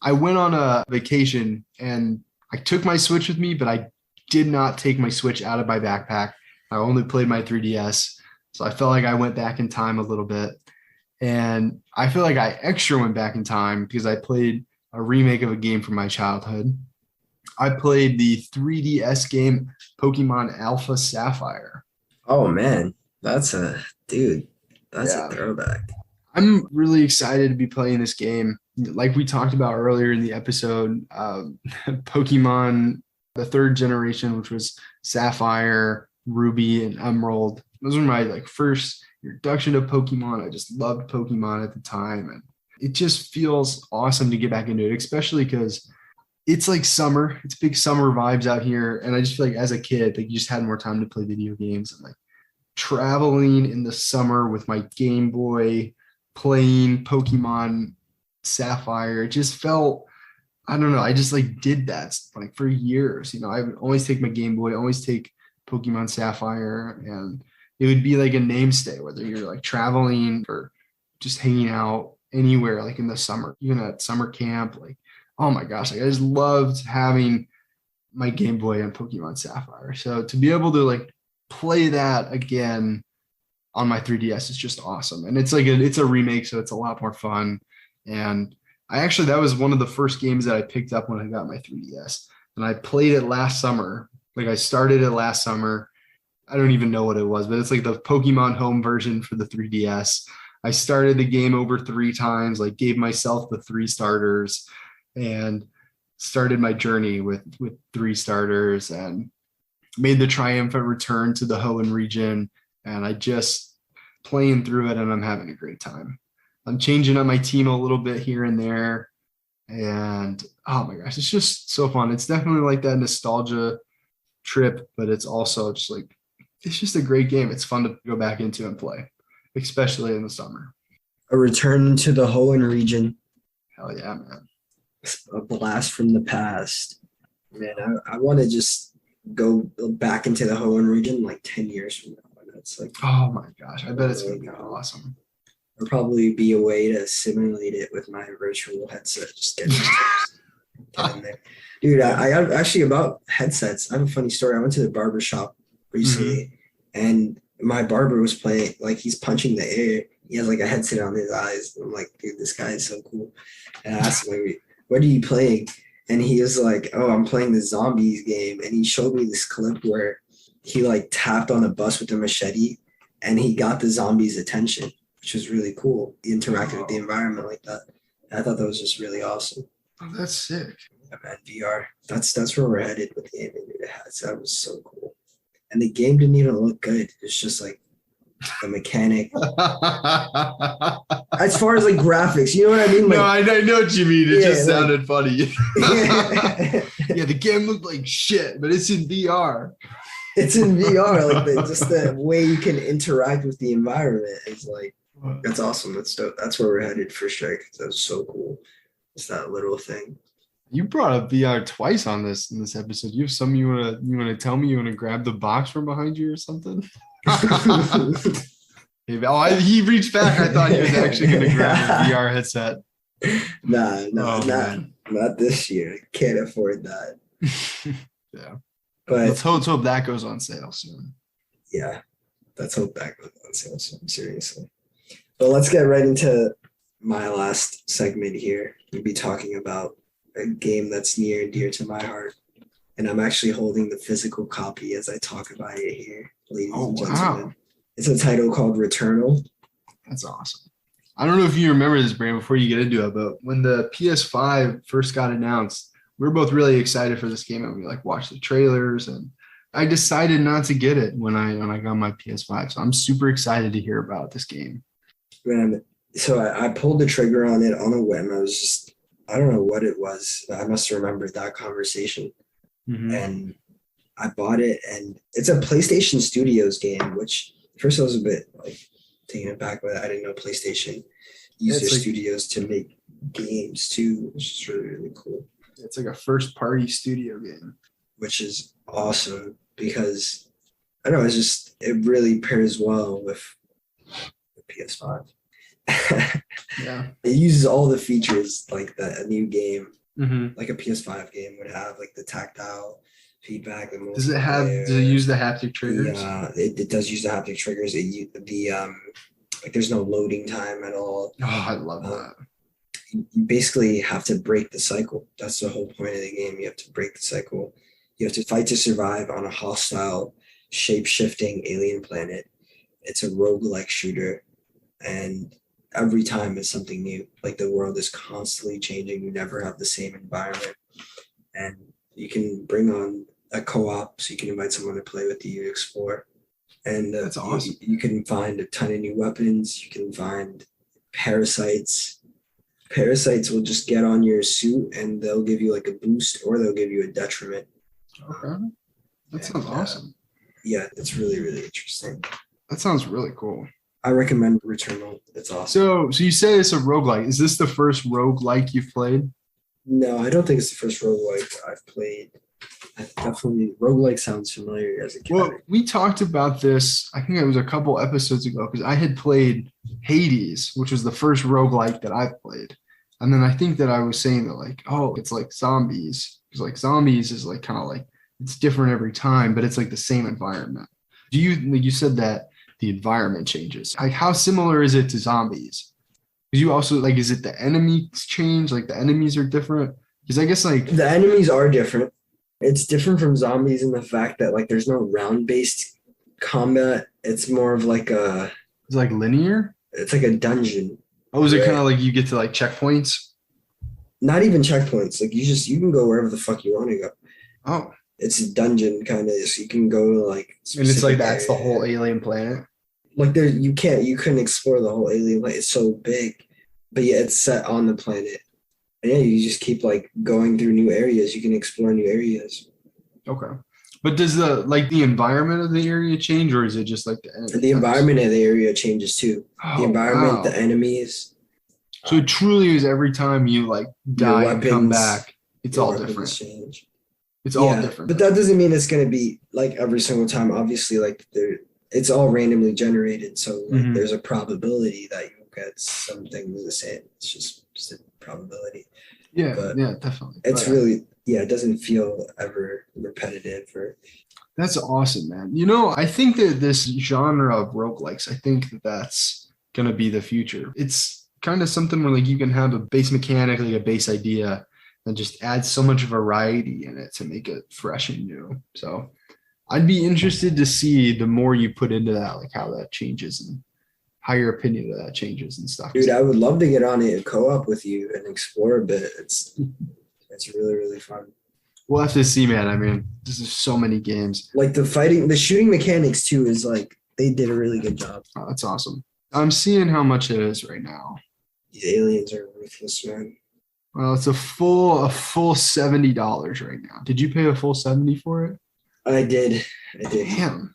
[SPEAKER 2] I went on a vacation and I took my Switch with me, but I did not take my Switch out of my backpack. I only played my 3DS. So I felt like I went back in time a little bit. And I feel like I extra went back in time because I played a remake of a game from my childhood. I played the 3DS game Pokemon Alpha Sapphire.
[SPEAKER 1] Oh man, that's a dude. That's a
[SPEAKER 2] Yeah.
[SPEAKER 1] throwback.
[SPEAKER 2] I'm really excited to be playing this game. Like we talked about earlier in the episode, Pokemon, the third generation, which was Sapphire, Ruby, and Emerald. Those were my like first introduction to Pokemon. I just loved Pokemon at the time, and it just feels awesome to get back into it, especially because it's like summer. It's big summer vibes out here, and I just feel like as a kid, like you just had more time to play video games and like traveling in the summer with my Game Boy, playing Pokemon Sapphire. It just felt, I don't know, I just like did that like for years. I would always take my Game Boy, always take Pokemon Sapphire, and it would be like a namestay, whether you're like traveling or just hanging out anywhere, like in the summer, even at summer camp. Like, oh my gosh, like I just loved having my Game Boy and Pokemon Sapphire. So to be able to like play that again on my 3DS is just awesome. And it's like it's a remake, so it's a lot more fun. And that was one of the first games that I picked up when I got my 3DS. And I played it last summer. Like I started it last summer. I don't even know what it was, but it's like the Pokemon home version for the 3DS. I started the game over 3 times, like gave myself the 3 starters and started my journey with 3 starters and made the triumphant return to the Hoenn region. And I just playing through it and I'm having a great time. I'm changing up my team a little bit here and there. And oh my gosh, it's just so fun. It's definitely like that nostalgia trip, but it's also just like, it's just a great game. It's fun to go back into and play, especially in the summer.
[SPEAKER 1] A return to the Hoenn region,
[SPEAKER 2] Hell yeah, man.
[SPEAKER 1] a blast from the past. Man, I want to just go back into the Hoenn region like 10 years from now. And it's like,
[SPEAKER 2] Oh my gosh, I bet it's gonna be awesome.
[SPEAKER 1] there'll probably be a way to simulate it with my virtual headset. Just get in there. Dude, I actually about headsets. I have a funny story. I went to the barber shop recently and my barber was playing, like he's punching the air. He has like a headset on his eyes. I'm like, dude, this guy is so cool. And I asked him, like, what are you playing? And he was like, oh, I'm playing the zombies game. And he showed me this clip where he like tapped on a bus with a machete and he got the zombies' attention, which was really cool. He interacted with the environment like that. And I thought that was just really awesome.
[SPEAKER 2] Oh, that's sick.
[SPEAKER 1] Yeah, man, VR. That's where we're headed with gaming. That was so cool. and the game didn't even look good. It's just like the mechanic. As far as like graphics, you know what I mean? Like,
[SPEAKER 2] No, I know what you mean. It
[SPEAKER 1] Yeah,
[SPEAKER 2] just
[SPEAKER 1] like-
[SPEAKER 2] sounded funny.
[SPEAKER 1] yeah,
[SPEAKER 2] Yeah, the game looked like shit, but it's in VR.
[SPEAKER 1] it's in VR. Like just the way you can interact with the environment is like that's awesome. That's dope. That's where we're headed for sure. 'Cause that's so cool. It's that little thing.
[SPEAKER 2] You brought up VR twice on this in this episode. You have something you wanna tell me? You wanna grab the box from behind you or something? He reached back. I thought he was actually gonna grab a VR headset.
[SPEAKER 1] Nah,
[SPEAKER 2] Oh, man.
[SPEAKER 1] not this year. Can't afford that.
[SPEAKER 2] Yeah.
[SPEAKER 1] But
[SPEAKER 2] Let's hope that goes on sale soon.
[SPEAKER 1] yeah, let's hope that goes on sale soon, seriously. But let's get right into my last segment here. We'll be talking about a game that's near and dear to my heart. And I'm actually holding the physical copy as I talk about it here, ladies and gentlemen.
[SPEAKER 2] Wow.
[SPEAKER 1] It's a title called Returnal.
[SPEAKER 2] That's awesome. I don't know if you remember this, Brand, before you get into it, but when the PS5 first got announced, we were both really excited for this game, and we like watched the trailers, and I decided not to get it when I got my PS5. So I'm super excited to hear about this game.
[SPEAKER 1] So I pulled the trigger on it on a whim. I don't know what it was. I must have remembered that conversation. And I bought it, and it's a PlayStation Studios game, which first I was a bit like taken aback by. I didn't know PlayStation used their studios to make games too, which is really, really cool.
[SPEAKER 2] It's like a first-party studio game.
[SPEAKER 1] Which is awesome because I don't know, it really pairs well with the PS5.
[SPEAKER 2] Yeah.
[SPEAKER 1] It uses all the features like that a new game,
[SPEAKER 2] Mm-hmm.
[SPEAKER 1] like a PS5 game would have, like the tactile feedback.
[SPEAKER 2] Does it use the haptic triggers?
[SPEAKER 1] Yeah, it does use the haptic triggers. Like there's no loading time at all.
[SPEAKER 2] Oh, I love that.
[SPEAKER 1] You basically have to break the cycle. That's the whole point of the game. You have to break the cycle. You have to fight to survive on a hostile, shape-shifting alien planet. It's a roguelike shooter, and every time it's something new. Like the world is constantly changing. You never have the same environment, and you can bring on a co-op, so you can invite someone to play with you, explore, and
[SPEAKER 2] That's awesome.
[SPEAKER 1] You can find a ton of new weapons. You can find parasites. Parasites will just get on your suit, and they'll give you like a boost, or they'll give you a detriment.
[SPEAKER 2] Okay. That sounds awesome.
[SPEAKER 1] Yeah, it's really, really interesting.
[SPEAKER 2] That sounds really cool.
[SPEAKER 1] I recommend Returnal. It's awesome.
[SPEAKER 2] So you say it's a roguelike. Is this the first roguelike you've played?
[SPEAKER 1] No, I don't think it's the first roguelike I've played. Definitely, roguelike sounds familiar as a kid.
[SPEAKER 2] Well, we talked about this, I think it was a couple episodes ago, because I had played Hades, which was the first roguelike that I've played. And then I think that I was saying that like, oh, it's like zombies. Because like zombies is like kind of like, it's different every time, but it's like the same environment. You said that the environment changes. Like how similar is it to zombies? Because you also like, is it the enemies change? Like the enemies are different? Because I guess like
[SPEAKER 1] the enemies are different. It's different from zombies in the fact that like there's no round-based combat. It's more of like
[SPEAKER 2] it's like linear.
[SPEAKER 1] It's like a dungeon.
[SPEAKER 2] Oh, is it kind of like you get to like checkpoints?
[SPEAKER 1] Not even checkpoints. Like you can go wherever the fuck you want to go.
[SPEAKER 2] Oh,
[SPEAKER 1] it's a dungeon kind of, so you can go to like.
[SPEAKER 2] And it's like that's the whole alien planet.
[SPEAKER 1] Like you couldn't explore the whole alien planet. It's so big, but yeah, it's set on the planet. And yeah, you just keep like going through new areas. You can explore new areas.
[SPEAKER 2] Okay, but does the environment of the area change, or is it just like
[SPEAKER 1] the environment of the area changes too?
[SPEAKER 2] Oh,
[SPEAKER 1] the environment,
[SPEAKER 2] wow.
[SPEAKER 1] The enemies.
[SPEAKER 2] So it truly is every time you like die and come back, it's all different.
[SPEAKER 1] Change.
[SPEAKER 2] It's all different.
[SPEAKER 1] But that doesn't mean it's going to be like every single time. Obviously, like it's all randomly generated. So like, there's a probability that you get something the same. It's just a probability.
[SPEAKER 2] Yeah,
[SPEAKER 1] but
[SPEAKER 2] yeah, definitely.
[SPEAKER 1] It's really, it doesn't feel ever repetitive.
[SPEAKER 2] That's awesome, man. You know, I think that this genre of roguelikes, I think that that's going to be the future. It's kind of something where like you can have a base mechanic, like a base idea, and just add so much variety in it to make it fresh and new. So I'd be interested to see the more you put into that, like how that changes and how your opinion of that changes and stuff.
[SPEAKER 1] Dude, I would love to get on it and co-op with you and explore a bit. It's really, really fun.
[SPEAKER 2] We'll have to see, man. I mean, this is so many games.
[SPEAKER 1] Like the shooting mechanics too is like they did a really good job.
[SPEAKER 2] Oh, that's awesome. I'm seeing how much it is right now.
[SPEAKER 1] These aliens are ruthless, man.
[SPEAKER 2] Well, it's a full $70 right now. Did you pay a full 70 for it?
[SPEAKER 1] I did.
[SPEAKER 2] Damn.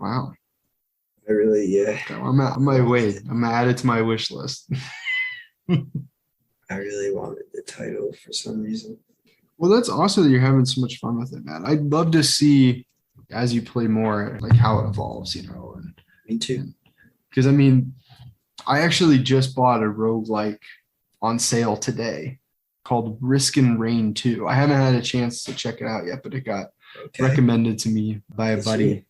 [SPEAKER 2] Wow.
[SPEAKER 1] I really, yeah.
[SPEAKER 2] I'm at my way. I'm gonna add it to my wish list.
[SPEAKER 1] I really wanted the title for some reason.
[SPEAKER 2] Well, that's awesome that you're having so much fun with it, man. I'd love to see as you play more, like how it evolves, you know. And
[SPEAKER 1] me too.
[SPEAKER 2] Because I mean, I actually just bought a roguelike on sale today called Riskin Rain 2. I haven't had a chance to check it out yet, but it got recommended to me by a buddy.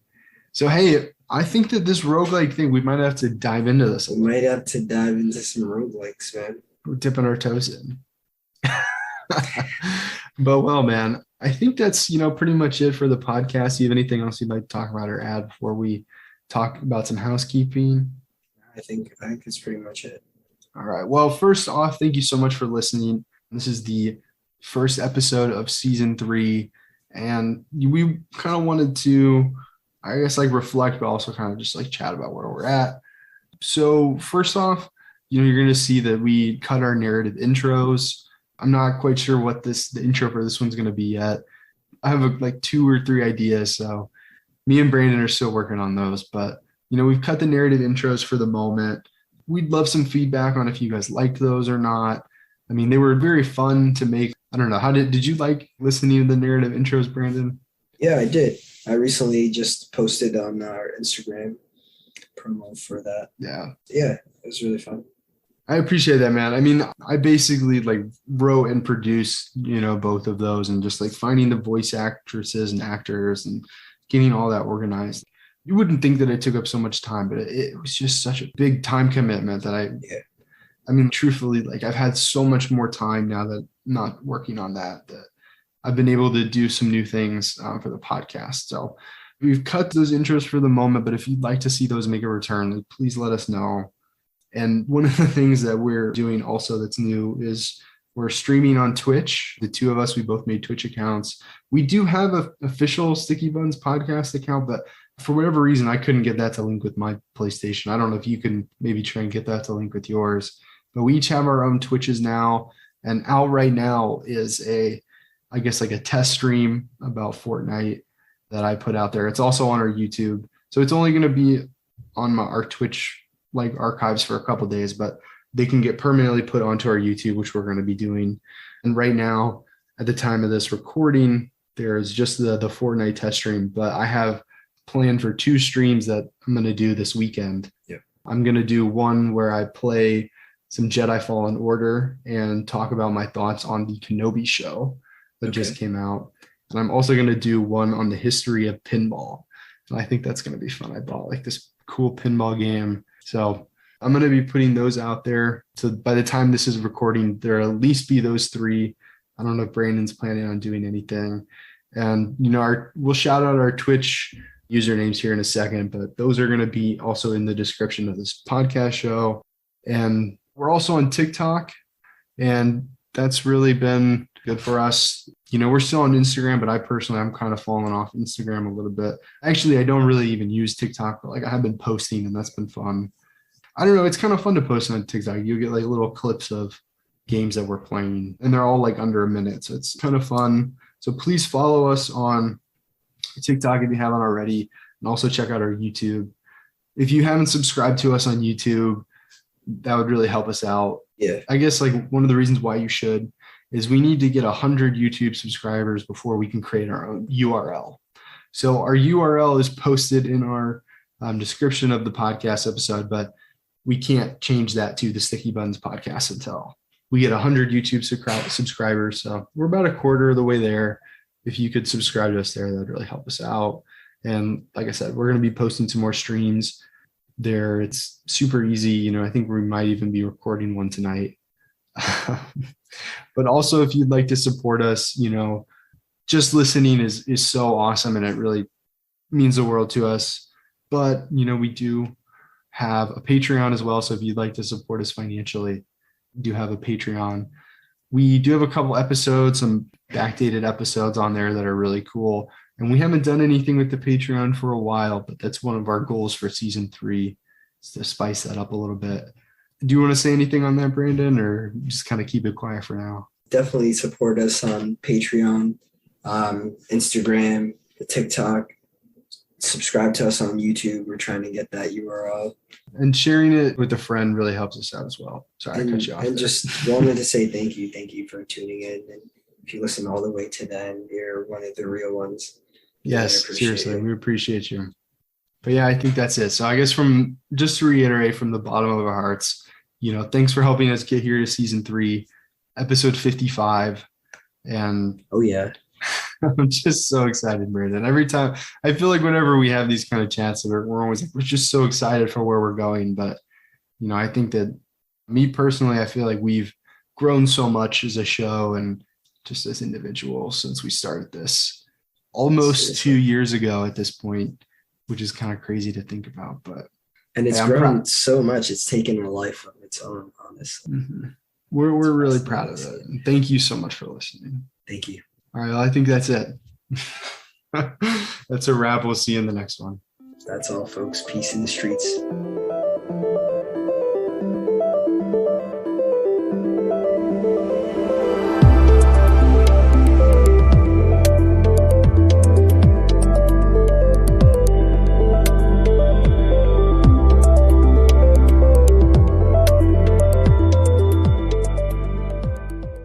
[SPEAKER 2] So hey, I think that this roguelike thing, we might have to dive into this.
[SPEAKER 1] We might have to dive into some roguelikes, man.
[SPEAKER 2] We're dipping our toes in. But well, man, I think that's, pretty much it for the podcast. Do you have anything else you'd like to talk about or add before we talk about some housekeeping?
[SPEAKER 1] I think that's pretty much it.
[SPEAKER 2] All right. Well, first off, thank you so much for listening. This is the first episode of season 3, and we kind of wanted to, I guess, like reflect, but also kind of just like chat about where we're at. So first off, you're going to see that we cut our narrative intros. I'm not quite sure what the intro for this one's going to be yet. I have like 2 or 3 ideas. So me and Brandon are still working on those, but we've cut the narrative intros for the moment. We'd love some feedback on if you guys liked those or not. I mean, they were very fun to make. I don't know. Did you like listening to the narrative intros, Brandon?
[SPEAKER 1] Yeah, I did. I recently just posted on our Instagram promo for that.
[SPEAKER 2] Yeah.
[SPEAKER 1] Yeah, it was really fun.
[SPEAKER 2] I appreciate that, man. I mean, I basically like wrote and produced, both of those, and just like finding the voice actresses and actors and getting all that organized. You wouldn't think that it took up so much time, but it was just such a big time commitment that I mean, truthfully, like I've had so much more time now that not working on that I've been able to do some new things for the podcast. So we've cut those intros for the moment, but if you'd like to see those make a return, please let us know. And one of the things that we're doing also that's new is we're streaming on Twitch. The 2 of us, we both made Twitch accounts. We do have an official Sticky Buns podcast account, but for whatever reason, I couldn't get that to link with my PlayStation. I don't know if you can maybe try and get that to link with yours, but we each have our own Twitches now. And out right now is I guess like a test stream about Fortnite that I put out there. It's also on our YouTube. So it's only going to be on our Twitch like archives for a couple of days, but they can get permanently put onto our YouTube, which we're going to be doing. And right now, at the time of this recording, there's just the Fortnite test stream, but I have planned for 2 streams that I'm going to do this weekend.
[SPEAKER 1] Yeah.
[SPEAKER 2] I'm going to do one where I play some Jedi Fallen Order and talk about my thoughts on the Kenobi show that just came out. And I'm also going to do one on the history of pinball. And I think that's going to be fun. I bought like this cool pinball game. So I'm going to be putting those out there. So by the time this is recording, there'll at least be those 3. I don't know if Brandon's planning on doing anything. And, we'll shout out our Twitch usernames here in a second, but those are going to be also in the description of this podcast show. And we're also on TikTok, and that's really been good for us. We're still on Instagram, but I'm kind of falling off Instagram a little bit. Actually, I don't really even use TikTok, but like I have been posting, and that's been fun. I don't know. It's kind of fun to post on TikTok. You get like little clips of games that we're playing, and they're all like under a minute. So it's kind of fun. So please follow us on TikTok if you haven't already, and also check out our YouTube. If you haven't subscribed to us on YouTube, that would really help us out.
[SPEAKER 1] Yeah.
[SPEAKER 2] I guess like one of the reasons why you should is we need to get 100 YouTube subscribers before we can create our own URL. So our URL is posted in our description of the podcast episode, but we can't change that to the Sticky Buns podcast until we get 100 YouTube subscribers. So we're about a quarter of the way there. If you could subscribe to us there, that would really help us out. And like I said, we're going to be posting some more streams there. It's super easy. I think we might even be recording one tonight. But also, if you'd like to support us, just listening is so awesome, and it really means the world to us. But, we do have a Patreon as well. So if you'd like to support us financially, we do have a Patreon. We do have a couple episodes, some backdated episodes on there that are really cool. And we haven't done anything with the Patreon for a while, but that's one of our goals for season 3 is to spice that up a little bit. Do you want to say anything on that, Brandon, or just kind of keep it quiet for now?
[SPEAKER 1] Definitely support us on Patreon, Instagram, TikTok. Subscribe to us on YouTube. We're trying to get that URL.
[SPEAKER 2] And sharing it with a friend really helps us out as well. Sorry, I cut you off.
[SPEAKER 1] And
[SPEAKER 2] there.
[SPEAKER 1] just wanted to say thank you. Thank you for tuning in. And if you listen all the way to the end, you're one of the real ones.
[SPEAKER 2] Yes, seriously, we appreciate you. But yeah, I think that's it. So I guess just to reiterate from the bottom of our hearts, thanks for helping us get here to season 3, episode 55. And
[SPEAKER 1] oh yeah,
[SPEAKER 2] I'm just so excited, Brandon. Every time I feel like whenever we have these kind of chats, we're always like, we're just so excited for where we're going. But, I think that me personally, I feel like we've grown so much as a show and just as individuals since we started this almost 2 years ago at this point, which is kind of crazy to think about.
[SPEAKER 1] And it's grown so much. It's taken a life of its own, honestly.
[SPEAKER 2] Mm-hmm. We're really proud of it. And thank you so much for listening.
[SPEAKER 1] Thank you.
[SPEAKER 2] All right. Well, I think that's it. That's a wrap. We'll see you in the next one.
[SPEAKER 1] That's all, folks. Peace in the streets.